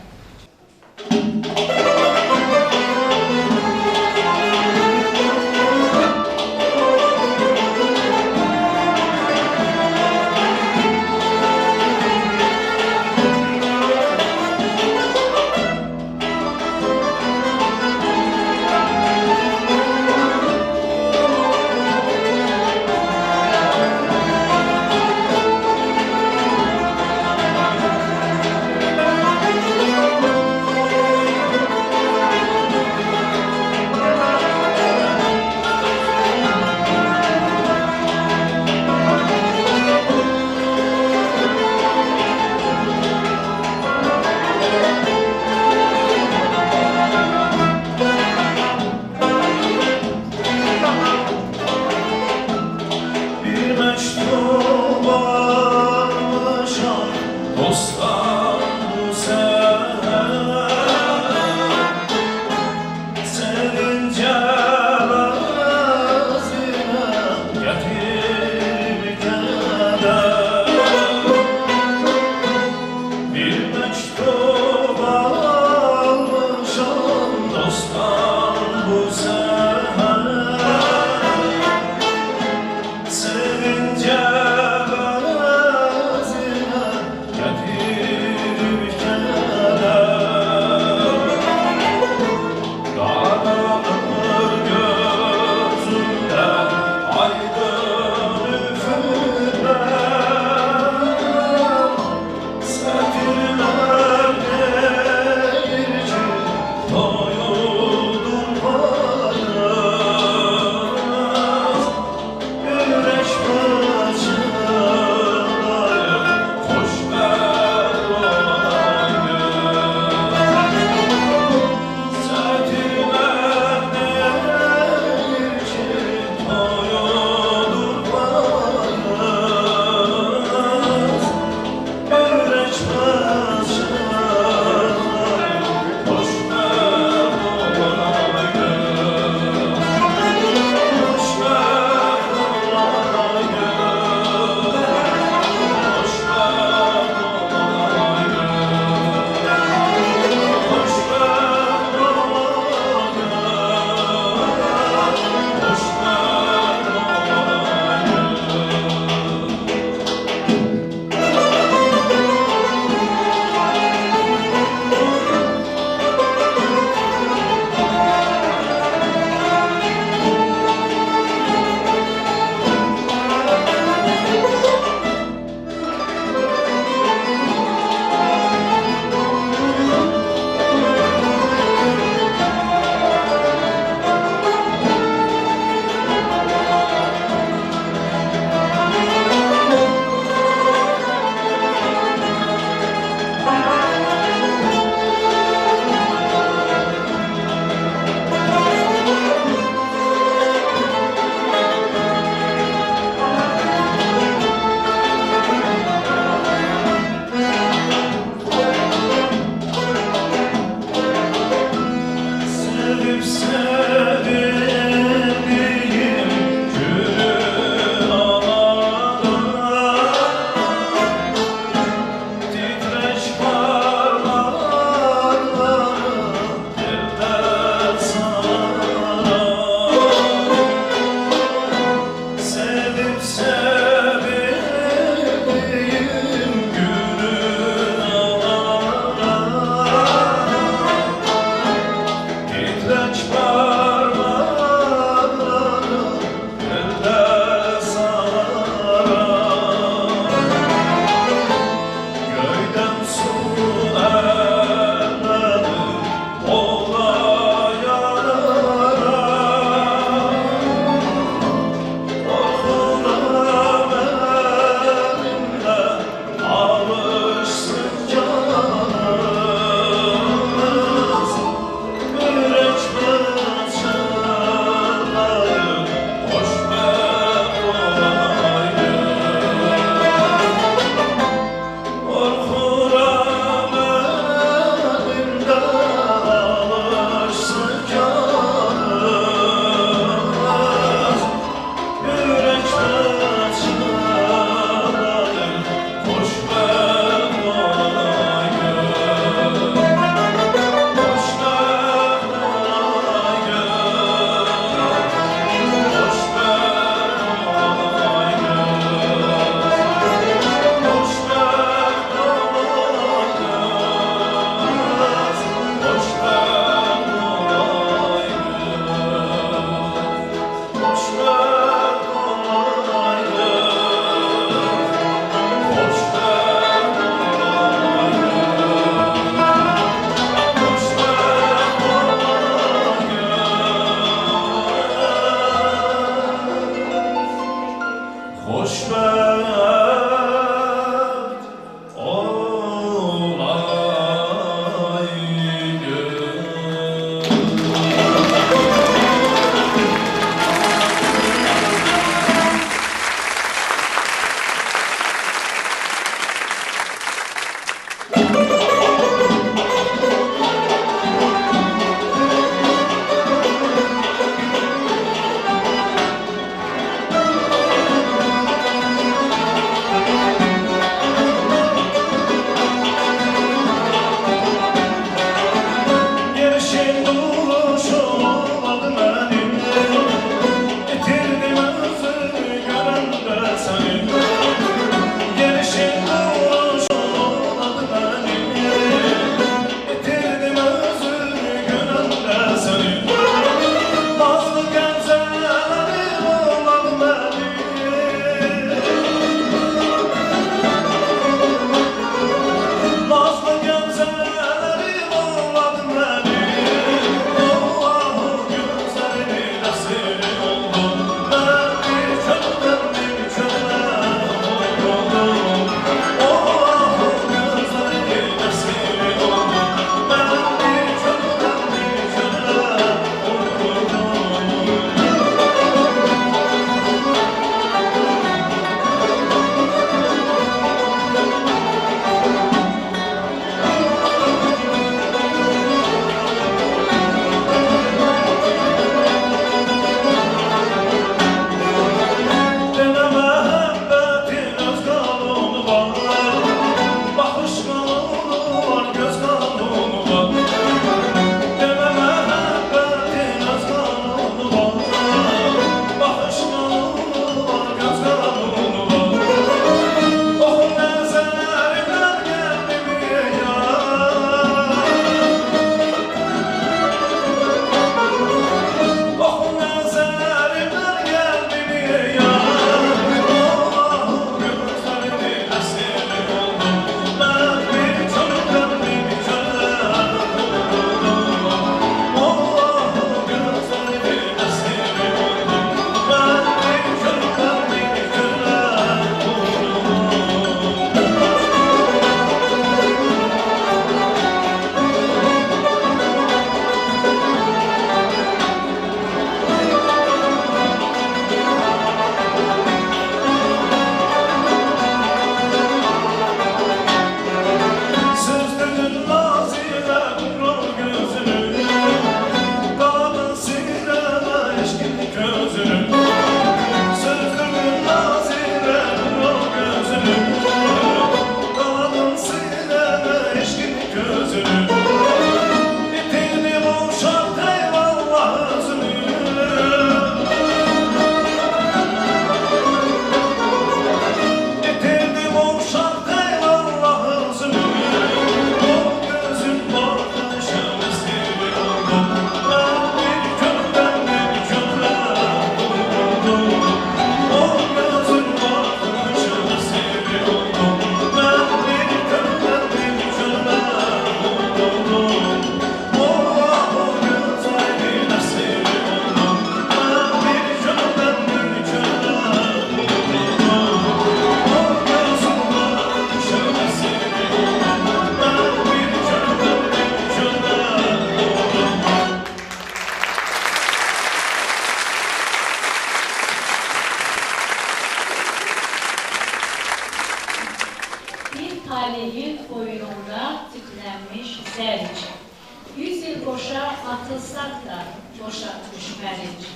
atılsaq da boşa düşmərik.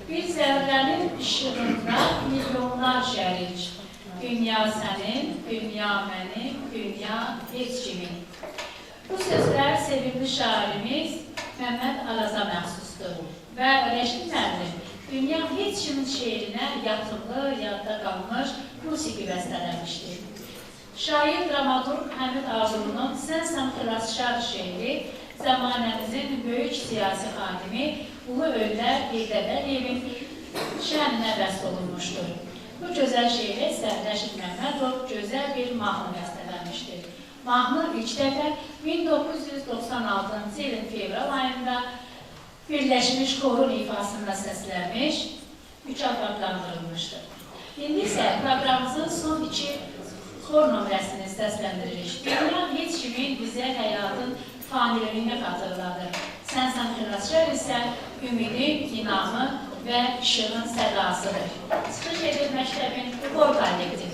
Bir zərrənin işığında milyonlar şərik. Dünya sənin, dünya mənim, dünya heç kimin. Bu sözlər sevimli şairimiz Məmməd Araza məxsusdur və Rəşid müəllim dünya heç kimin şeirinə yatılı, yadda qalmış musiqi bəstələmişdir. Şair dramaturq Həmid Arzulunun Sənsən Xilaskar şeiri zamanəmizin böyük siyasi xadimi Ulu Öndər Heydər şəninə bəst olunmuşdur. Bu gözəl şeirə isə Rəşid Məmmədov gözəl bir mahnı bəstələmişdir. Mahnı ilk dəfə 1996-cı ilin fevral ayında Birləşmiş Xorun ifasında səslənmiş, mükafatlandırılmışdır. İndi isə proqramımızın son 2 xor nömrəsini səsləndiririk. Dünya heç kimin bizə həyatın faniliyini xatırladır. Sənsən Xilaskar isə ümidin, inamı və işığın sədasıdır. Çıxış edir məktəbin xor kollektivi.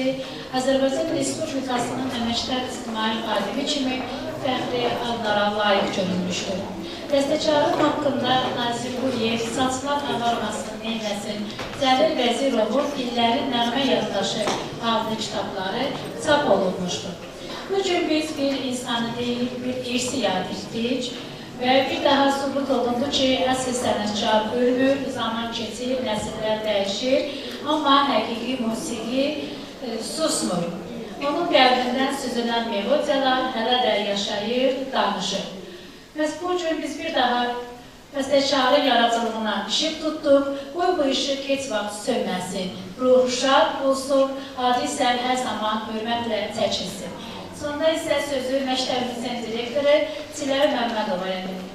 mühəndisi, Azərbaycan Respublikasının əməkdar ictimai xadimi kimi fəxri adlara layiq görülmüşdür. Bəstəkarın haqqında Nazir Quliyev, Saçlar Ağarmasın Neyləsin, Cəlil Vəzirovun İllərin Nəğmə Yaddaşı adlı kitabları çap olunmuşdur. Bugün biz bir insanı deyil, bir irsi yad etdik və bir daha sübut olundu ki, əsl sənətkar ölür, zaman keçir, nəsillər dəyişir, amma həqiqi musiqi susmur. Onun qəlbindən süzülən melodiyalar hələ də yaşayır, danışır. Bəs bugün biz bir daha bəstəkarın yaradıcılığına işıq tutduq, qoy bu işıq heç vaxt sönməsin, ruh şad olsun, hadisə hər zaman hörmətlə çəkilsin. Sonda isə sözü məktəbimizin direktoru Çiləvi Məmmədovaya verir.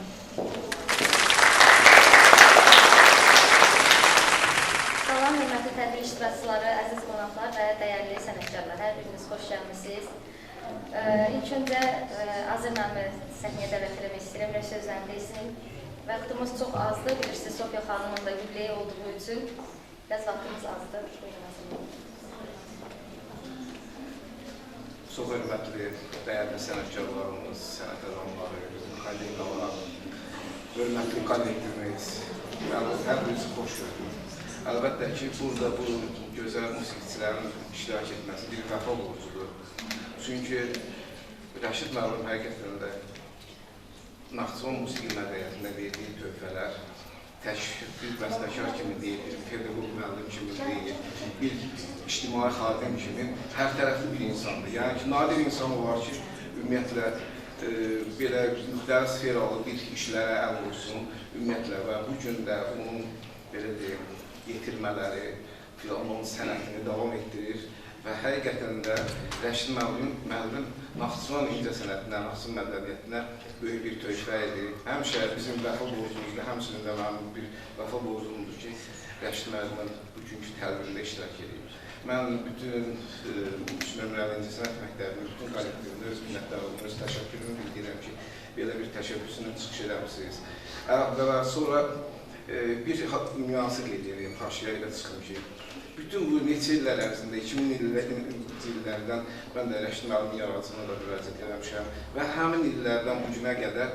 Salam, hörmətli tədbir iştirakçıları, əziz qonaqlar və dəyərli sənətkarlar, hər biriniz xoş gəlmişsiniz. İlk öncə Azər müəllimi səhnəyə dəvət eləmək istəyirəm, sözlərini desin. Vaxtımız çox azdır, bilirsiniz, Sofiya xanımın da yubileyi olduğu üçün biraz vaxtımız azdır. Çox hörmətli, dəyərli sənətkarlarımız, sənət adamları, bizim kolleqalar, hörmətli kollektivimiz, hər birisi xoş gördük. Əlbəttə ki, burada bu gözəl musiqiçilərin iştirak etməsi bir vəfa borcudur. Çünki Rəşid müəllim həqiqətən də Naxçıvan musiqi mədəniyyətində verdiyi töhfələr tək bir bəstəkar kimi deyil, bir pedaqoq müəllim kimi deyil, bir ictimai xadim kimi hər tərəfli bir insandır. Yəni ki, nadir insan var ki, ümumiyyətlə belə müxtəlif sferalı bir işlərə əl olsun, ümumiyyətlə və bu gün də onun belə deyim, yetirmələri, onun sənətini davam etdirir və həqiqətən də Rəşid müəllim Naxçıvan incə sənətinə, Naxçıvan mədəniyyətinə böyük bir töhfə idi. Həmişə bizim vəfa borcumuzdur, həmçinin də mənim bir vəfa borcumdur ki, Rəşid müəllimin bugünkü tədbirində iştirak edir. Mən bütün nömrəli incə sənət məktəbinin, bütün kollektivində öz minnətdarlığımı, öz təşəkkürümü bildirirəm ki, belə bir təşəbbüsünü çıxış edəmişsiniz. Və sonra bir nüansı qeyd edeyim, xaşiyə ilə çıxım ki, bütün bu neçə illər ərzində, 2000 illərdən mən də Rəşid müəllimin yaradıcılığına da müraciət eləmişəm və həmin illərdən bu günə qədər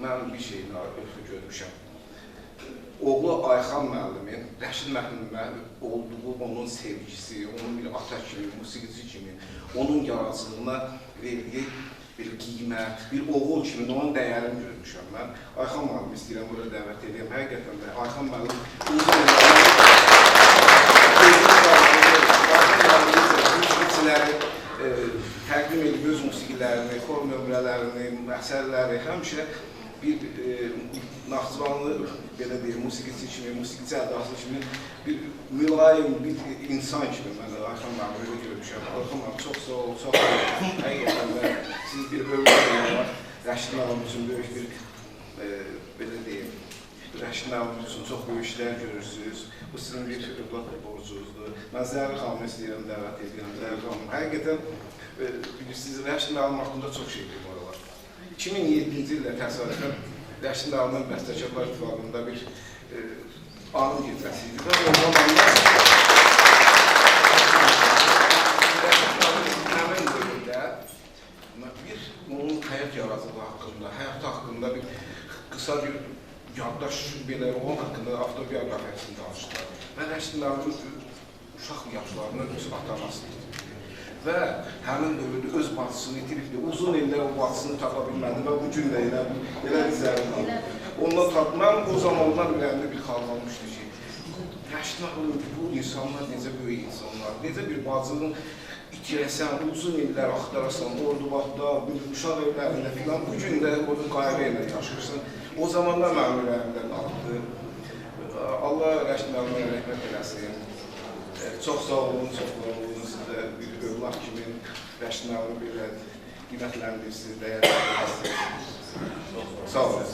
mən bir şeyini görmüşəm. Oğlu Ayxan müəllimin, Rəşid müəllimə olduğu onun sevgisi, onun bir ata kimi, musiqici kimi, onun yaradıcılığına verdiyi bir qiymət, bir oğul kimi onun dəyərini görmüşəm mən. Ayxan müəllimi istəyirəm, burada dəvət edeyim. Həqiqətən də Ayxan müəllim təqdim edib öz musiqilərini, xor nömrələrini, əsərləri həmişə bir Naxçıvanlı, belə deyim, musiqiçi kimi, musiqiçi ədası kimi bir mülayim, bir insan kimi mən Ayxan müəllimi görmüşəm. Ayxan müəllim, çox sağ ol, çox sağ ol. Həqiqətən də siz bir övlad var, Rəşid müəllim üçün böyük bir, belə deyim, Rəşid müəllim üçün çox böyük işlər görürsünüz. Bu sizin bir övlad borcunuzdur. Mən Zəhra xanımı istəyirəm, dəvət edirəm. Zəhra xanım, həqiqətən bilirsiniz, Rəşid müəllim haqqında çox şey deyim oralar. 2007-ci ildə təsadüfən Rəşid müəllimin Bəstəkarlar İttifaqında bir anı gecəsi idi və o zamanlar həmin dövrdə bir onun həyat yaradıcılığı haqqında, həyatı haqqında bir qısa bir yaddaş belə onun haqqında avtobiyografiyasını danışdılar. Və Rəşid müəllim uşaq yaşlarında öz ata-anasını və həmin dövrdə öz bacısını itiribdi. Uzun illər o bacısını tapa bilmədi və bu gün də elə bir zərin qaldı. Ondan tapmam o zamanlar ürəyimdə bir xalqalmışdı ki, Rəşid müəllim, bu insanlar necə böyük insanlar, necə bir bacının itirəsən, uzun illər axtarasan, Ordubadda, uşaq evlərində filan, bu gün də orada qayğı ilə yaşayırsan. O zamanlar mənim ürəyimdə qaldı. Allah Rəşid müəllimə rəhmət eləsin. Çox sağ olun, çox var olun. Siz də bir övlad kimi Rəşid müəllimi belə qiymətləndirirsiniz, dəyərləndirirsiniz. Sağ olun.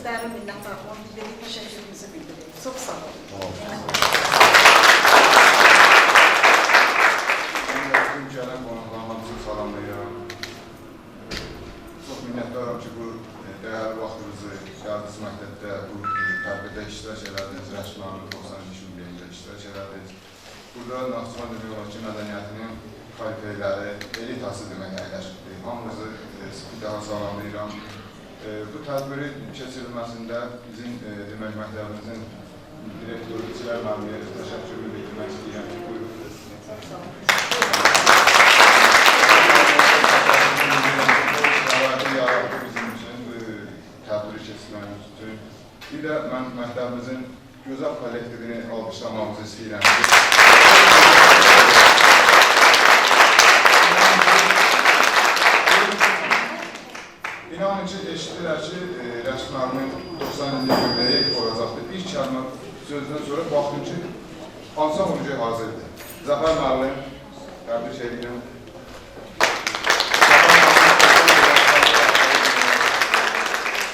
dərin minnətdarlığımı bildirib, təşəkkürümüzü bildirib. Çox sağ olun. Tüm gələn qonaqlarımızı salamlayıram. Çox minnətdaram ki, bu dəyərli vaxtınızı Qərdis məktəbdə bu tədbirdə iştirak elədiniz, Rəşmanın 92 jubileyində iştirak elədiniz. Burada Naxçıvan demək olar ki, mədəniyyətinin kaliteləri, elitası demək əyləşdirdik. Hamınızı bir daha salamlayıram. Bu tədbiri keçirilməsində bizim demək məktəbimizin direktoru, İçilər müəllimə təşəkkürümü bildirmək istəyirəm ki, buyurun. Bizim üçün tədbiri keçirməyimiz üçün. Bir də mən məktəbimizin gözəl kollektivini alqışlamamızı istəyirəm. İnanın ki, eşitdilər ki, Rəşid müəllimin 90 illik gündəyi olacaqdır. Bir kəlmə sözündən sonra baxdım ki, ansam onu hazırdır. Zəfər müəllim, təbrik edirəm.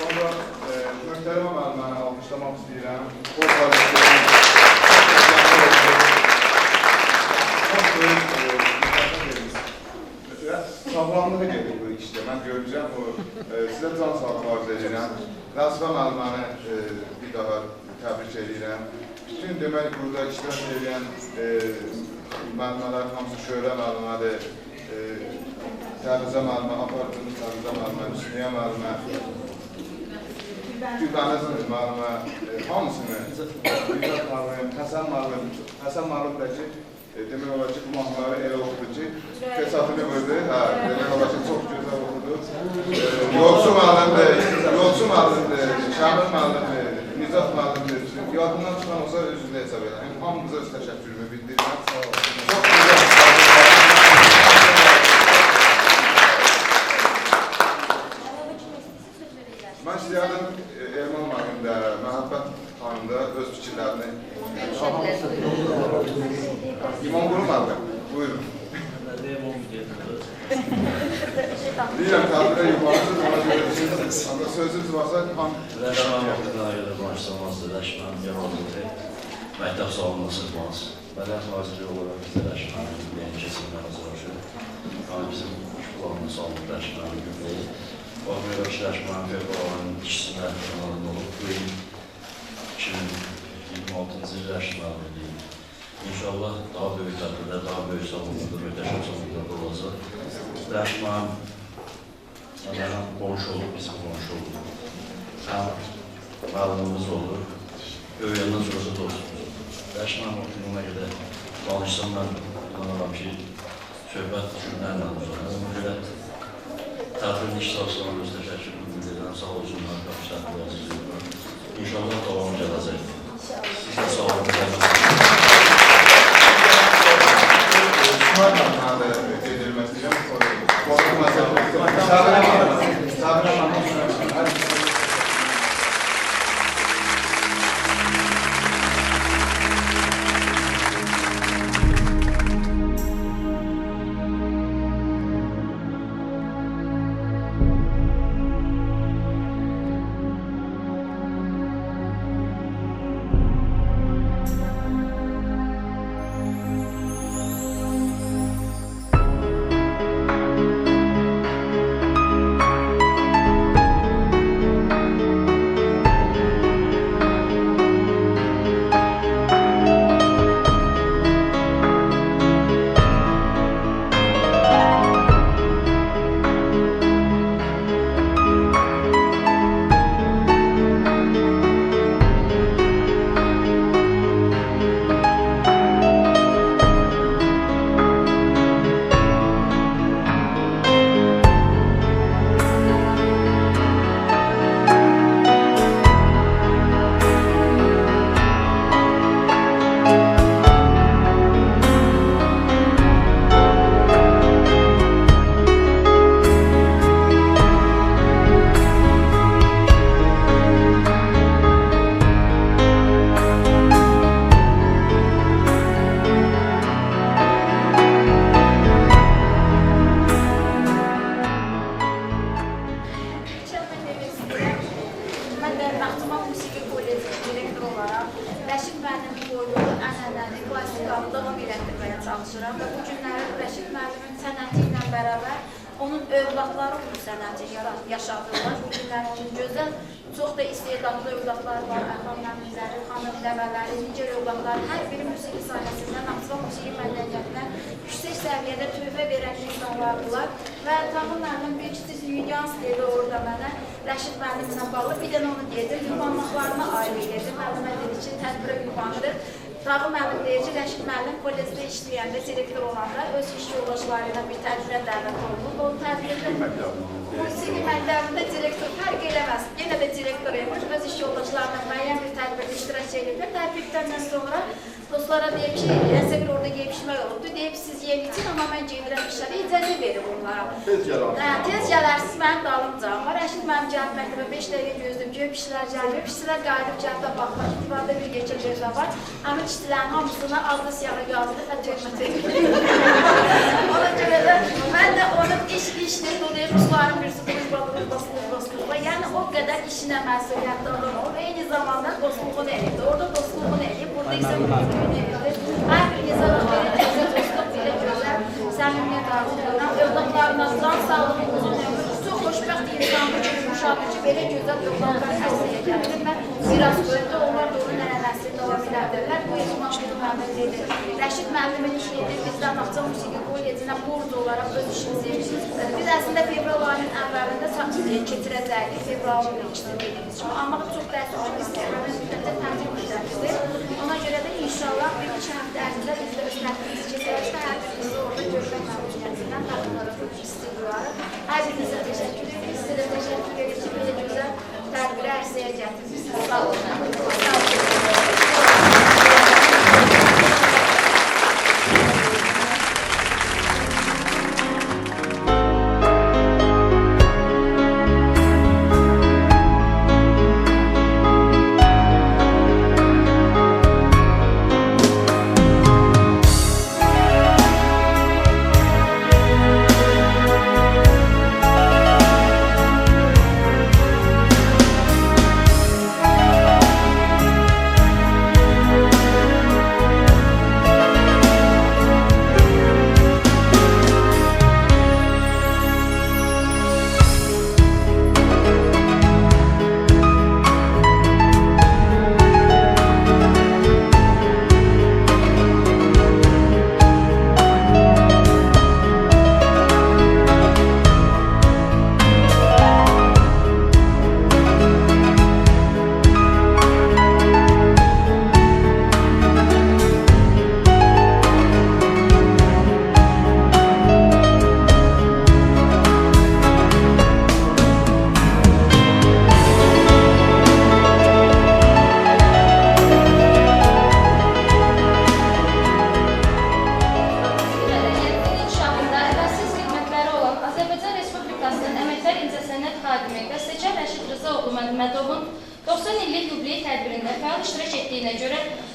Sonra möhtərəm müəlliməni alqışlamaq istəyirəm. Çox böyük sağlamlığı gedir bu işdə. Mən görəcəm, sizə can sağlığı arz edirəm. Nəsibə müəlliməni bir daha təbrik edirəm. Bütün demək, burada iştirak edən müəllimələr hamısı Şöhrə müəllimədir, Təbrizə müəllimə, Apartımız Təbrizə müəllimə, Hüsniyyə müəllimə, Gürbəniz müəllimə, hamısını, Bilət müəllim, Həsən müəllim da ki, demək olar ki, bu mahnıları elə oxudu ki, fesatını qoydu, demək olar ki, çox gözəl oxudu. Yolçu müəllimdir, Şamil müəllimdir, Nizat müəllimdir, yadından çıxan olsa özünü hesab edəm. Hamımıza öz təşəkkürümü bildirirəm. Çox gözəl. Mən istəyərdim Erman müəllimdə, Məhəbbət xanımda öz fikirlərini İmam Quru müəllim, buyurun. Deyirəm, tədbirə yuxarısız, ona görə sözünüz varsa, Rəşman vaxtına görə başlamazdır, Rəşman yanıldır, məktəb salonuna sığmaz. Mədəniyyət naziri olaraq biz də Rəşmanın yeni keçirmə hazırlaşır. Yəni bizim planını salonun Rəşmanın gündəyi. Baxmayaraq ki, Rəşmanın fevralının ikisində kanalında olub, bu il 2026-cı il Rəşmanın deyim. İnşallah daha böyük tədbirlər, daha böyük salonlarda, möhtəşəm salonlarda olacaq. Rəşman qonşu olub, bizim qonşu olub. Həm müəllimimiz olur, öyrəndən sonrası dostumuz olur. Rəşman oxuyduğuna qədər danışsam, mən inanıram ki, söhbət günlərlə uzanır. Ona görə tədbirin iştirakçılarına öz təşəkkürümü bildirirəm, sağ olsunlar, qapışlarını vəzirliyirəm. İnşallah davamı gələcəkdir. Siz də sağ olun, Mən də edilmək istəyirəm. Naxçıvan Musiqi Kollecinin direktoru olaraq Rəşid müəllimin qoyduğu ənənəni, klassikanı davam elətdirməyə çalışıram və bu günləri Rəşid müəllimin sənəti ilə bərabər onun övladları onun sənəti yaşadırlar. Bu günlər onun gözəl, çox da istedadlı övladları var. Əhvam müəllimləri, xanım dəvələri, digər övladları hər biri musiqi sahəsində Naxçıvan musiqi mədəniyyətinə yüksək səviyyədə tövbə verən insanlardılar və Tamam müəllim bir kiçik nüans dedi orada mənə Rəşid müəllimlə bağlı bir dənə onu deyəcək, yubanmaqlarına ayrı edirdi. Müəllimə dedi ki, tədbirə yubanırıq. Dağı müəllim deyir ki, Rəşid müəllim kollecdə işləyəndə, direktor olanda öz iş yoldaşları ilə bir tədbirə dəvət olunur. O tədbirdə musiqi məktəbində direktor fərq eləməz. Yenə də direktor imiş, öz iş yoldaşlarına müəyyən bir tədbirdə iştirak edirlər. Tədbirdən sonra dostlara deyib ki, nəsə bir orada yeyişmək olubdu. Deyib, siz yeyin için, amma mən gedirəm işlərə, icazə verir onlara. Tez gələrsiniz, mənim dalımcam var. Rəşid mənim gəlib məktəbə 5 dəqiqə gözlüm, göy pişilər gəlmir. Pişilər qayıdıb gəlib də baxmaq ki, divanda bir geçir gözə var. Həmin işçilərin hamısına adlı siyahı yazdı və törmət edir. Ona görə də mən də onun işini, o deyib, usların birisi dostluqla. Yəni o qədər işinə məsuliyyətli olan olur. Eyni zamanda dostluğunu eləyirdi. Orada dostluğunu eləyib, burada isə müdürlüğünü eləyirdi. Hər bir nizamın belə gözəl dostluq, belə gözəl səmimiyyət arzulayıram. Övladlarına can sağlığı, uzun ömür, çox xoşbəxt insan bu kimi müşahidi ki, belə gözəl övladlar əsliyə gəlir. Mən biraz böldə onlar da onun ənənəsini davam edərdirlər. Bu Eşmanşılı müəllim dedi. Rəşid müəllimin işi edir. Bizdən Naxçıvan Musiqi Kollecinə borc olaraq öz işimizi yapmışız. Biz əslində fevral ayının əvvəlində keçirəcəkdik. Fevralın ikisini dediyimiz kimi. Amma çox dərsimiz istəyirəm. Müddətdə təmsil müddətidir. Ona görə də inşallah bir iki həftə ərzində biz də öz məktəbimizi keçirəcək və hər birimizi orada görmək məmnuniyyətindən qadınlara çox istiqlarıq. Hər birinizə təşəkkür edirik. Sizə də təşəkkür edirik ki, belə gözəl tədbiri ərsəyə gətirmişsiniz. Sağ olun.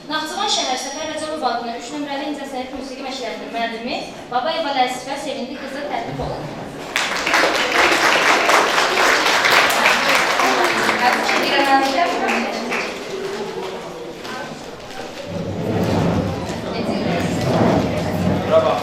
Naxçıvan şəhər Səfər Rəcəbov adına 3 nömrəli incəsənət musiqi məktəbinin müəllimi Babayeva Ləzifə Sevindi qızı təklif olunur. Bravo.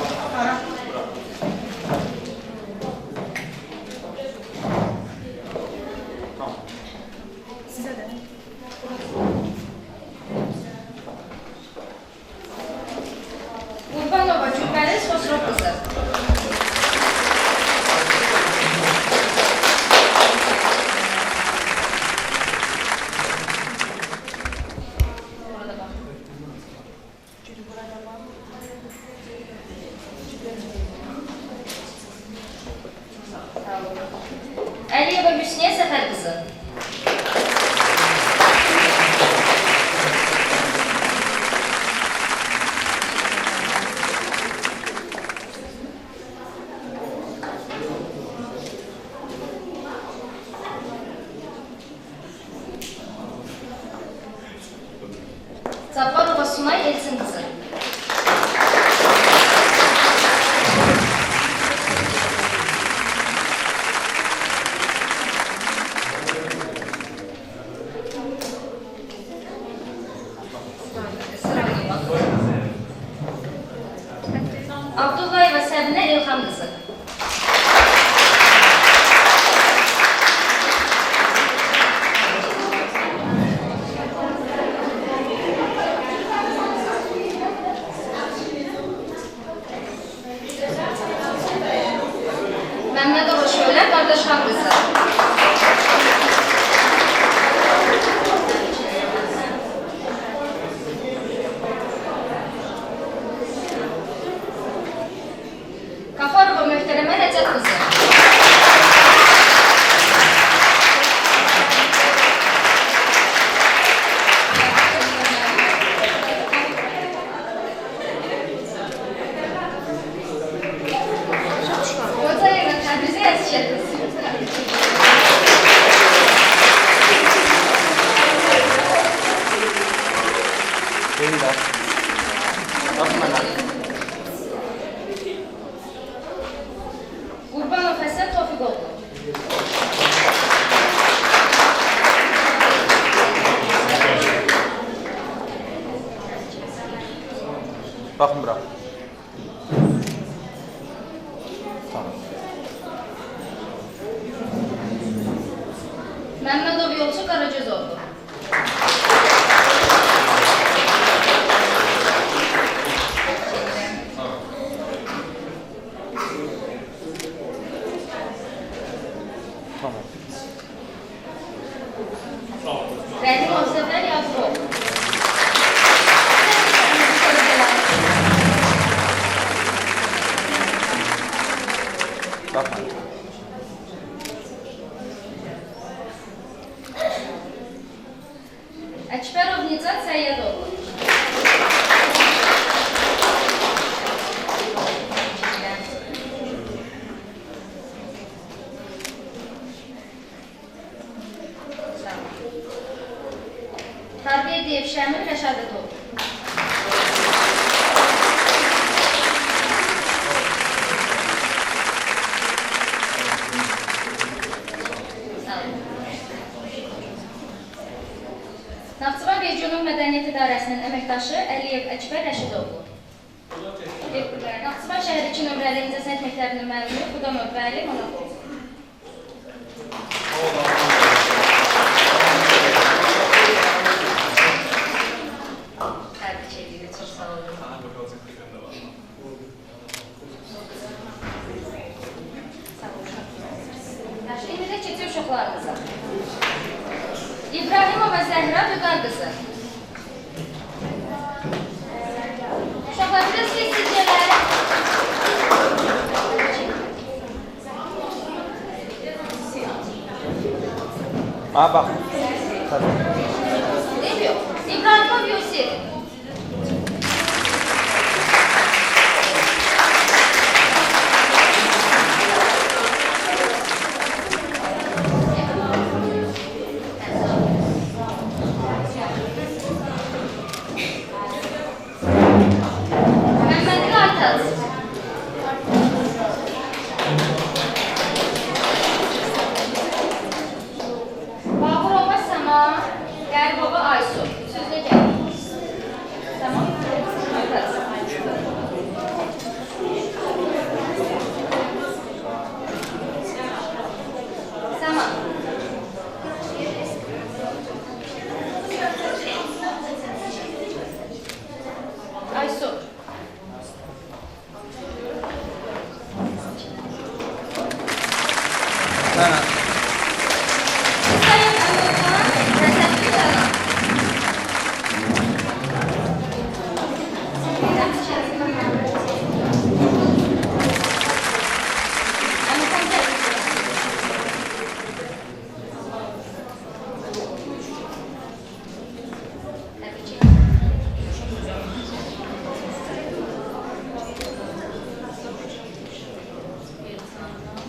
Qurbanova Gülbəniz Xosrov qızı. Əliyeva Hüsniyə Səfər qızı. Zafarova Sunay Elçin qızı. Abdullayeva Səbinə İlham qızı. Məmmədova Şölə Qardaşxan qızı. Qafarova Möhtərəmə Rəcəb qızı. Hocayeva Təbrizə Əzişət qızı. Qurbanov Həsən Tofiqoğlu. Baxmıram. Məmmədov Yolçu Qaragözoğlu. Rəhimov Səfər Yazıqoğlu. Baxmıram. Əkbərov Nicat Səyyədoğlu. Tabiyev Şəmil Rəşadıtoğlu. Naxçıvan Regional Mədəniyyət İdarəsinin əməkdaşı Əliyev Əkbər Rəşidoğlu. Naxçıvan şəhəri 2 nömrəli İncəsənət Məktəbinin müəllimi Xudam Öbəli Monaqov. Təbrik edirik, çox sağ olun. İndi də keçir uşaqlarımıza. İbrahimova Zəhra Vüqar qızı. Uşaqlar, biraz sessizcələr. Bax. Demiyor. İbrahimov Yusif. Mehmet Aytaz. Bağırova Səma, Qəribova Aysu. Sözlə gəl. Tamam. Aytaz. Səma. Aysu. Sayın Amerikan, Rəsətli Yalan. Amerikan gəl. Təbrik edirəm.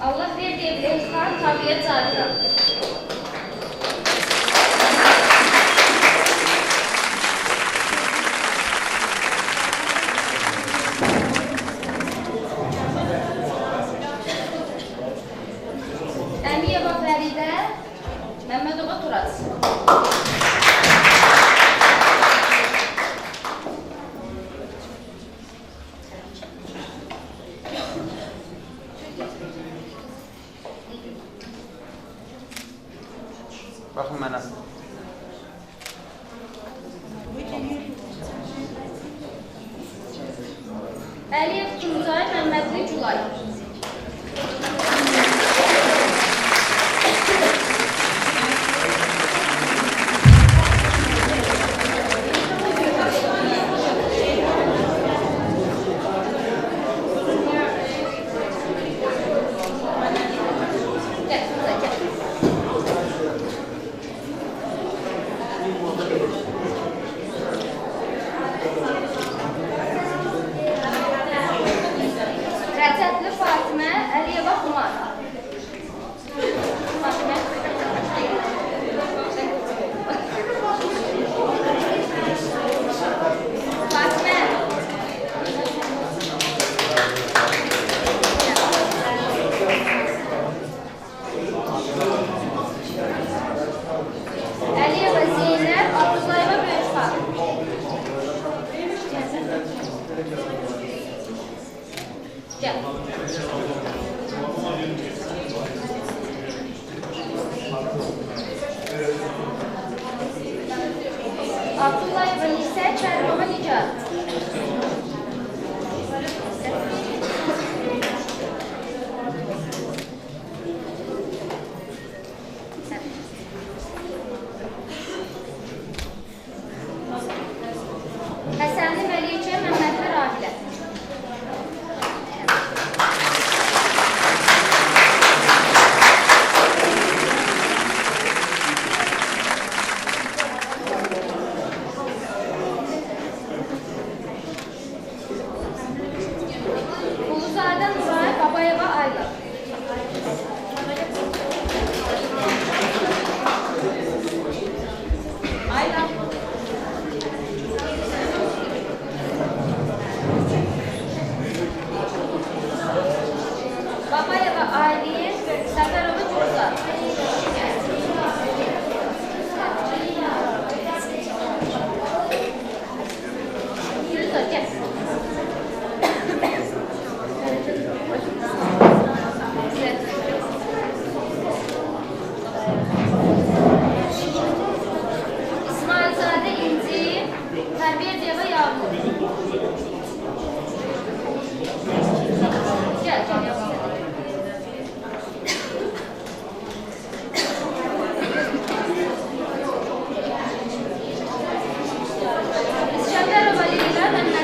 Allah verdiği ilham tabiat zaten. Əmiyeva Fəridə, Məmmədova Turaz. Abdullayev. Rəcəbli Fatimə Əliyeva Xumar. Fatimə. Fatimə. Əliyeva Zeynəb Abdullayeva Böyükbağ. Gel. Abdullayeva Nisa Çərvova Nicat. Həsənli Məlikə Məmmədli Rahilə. Uluzadə Nuray Babayeva Ayla. Ayla. Babayeva Ayliye Səfərova Cüzza. Cüzza, gel. İsmailzadə İnci, Tərbiyəciyeva Yağmur. Gel, gel, yavaş. İskəndərova Leyla Məmmədli.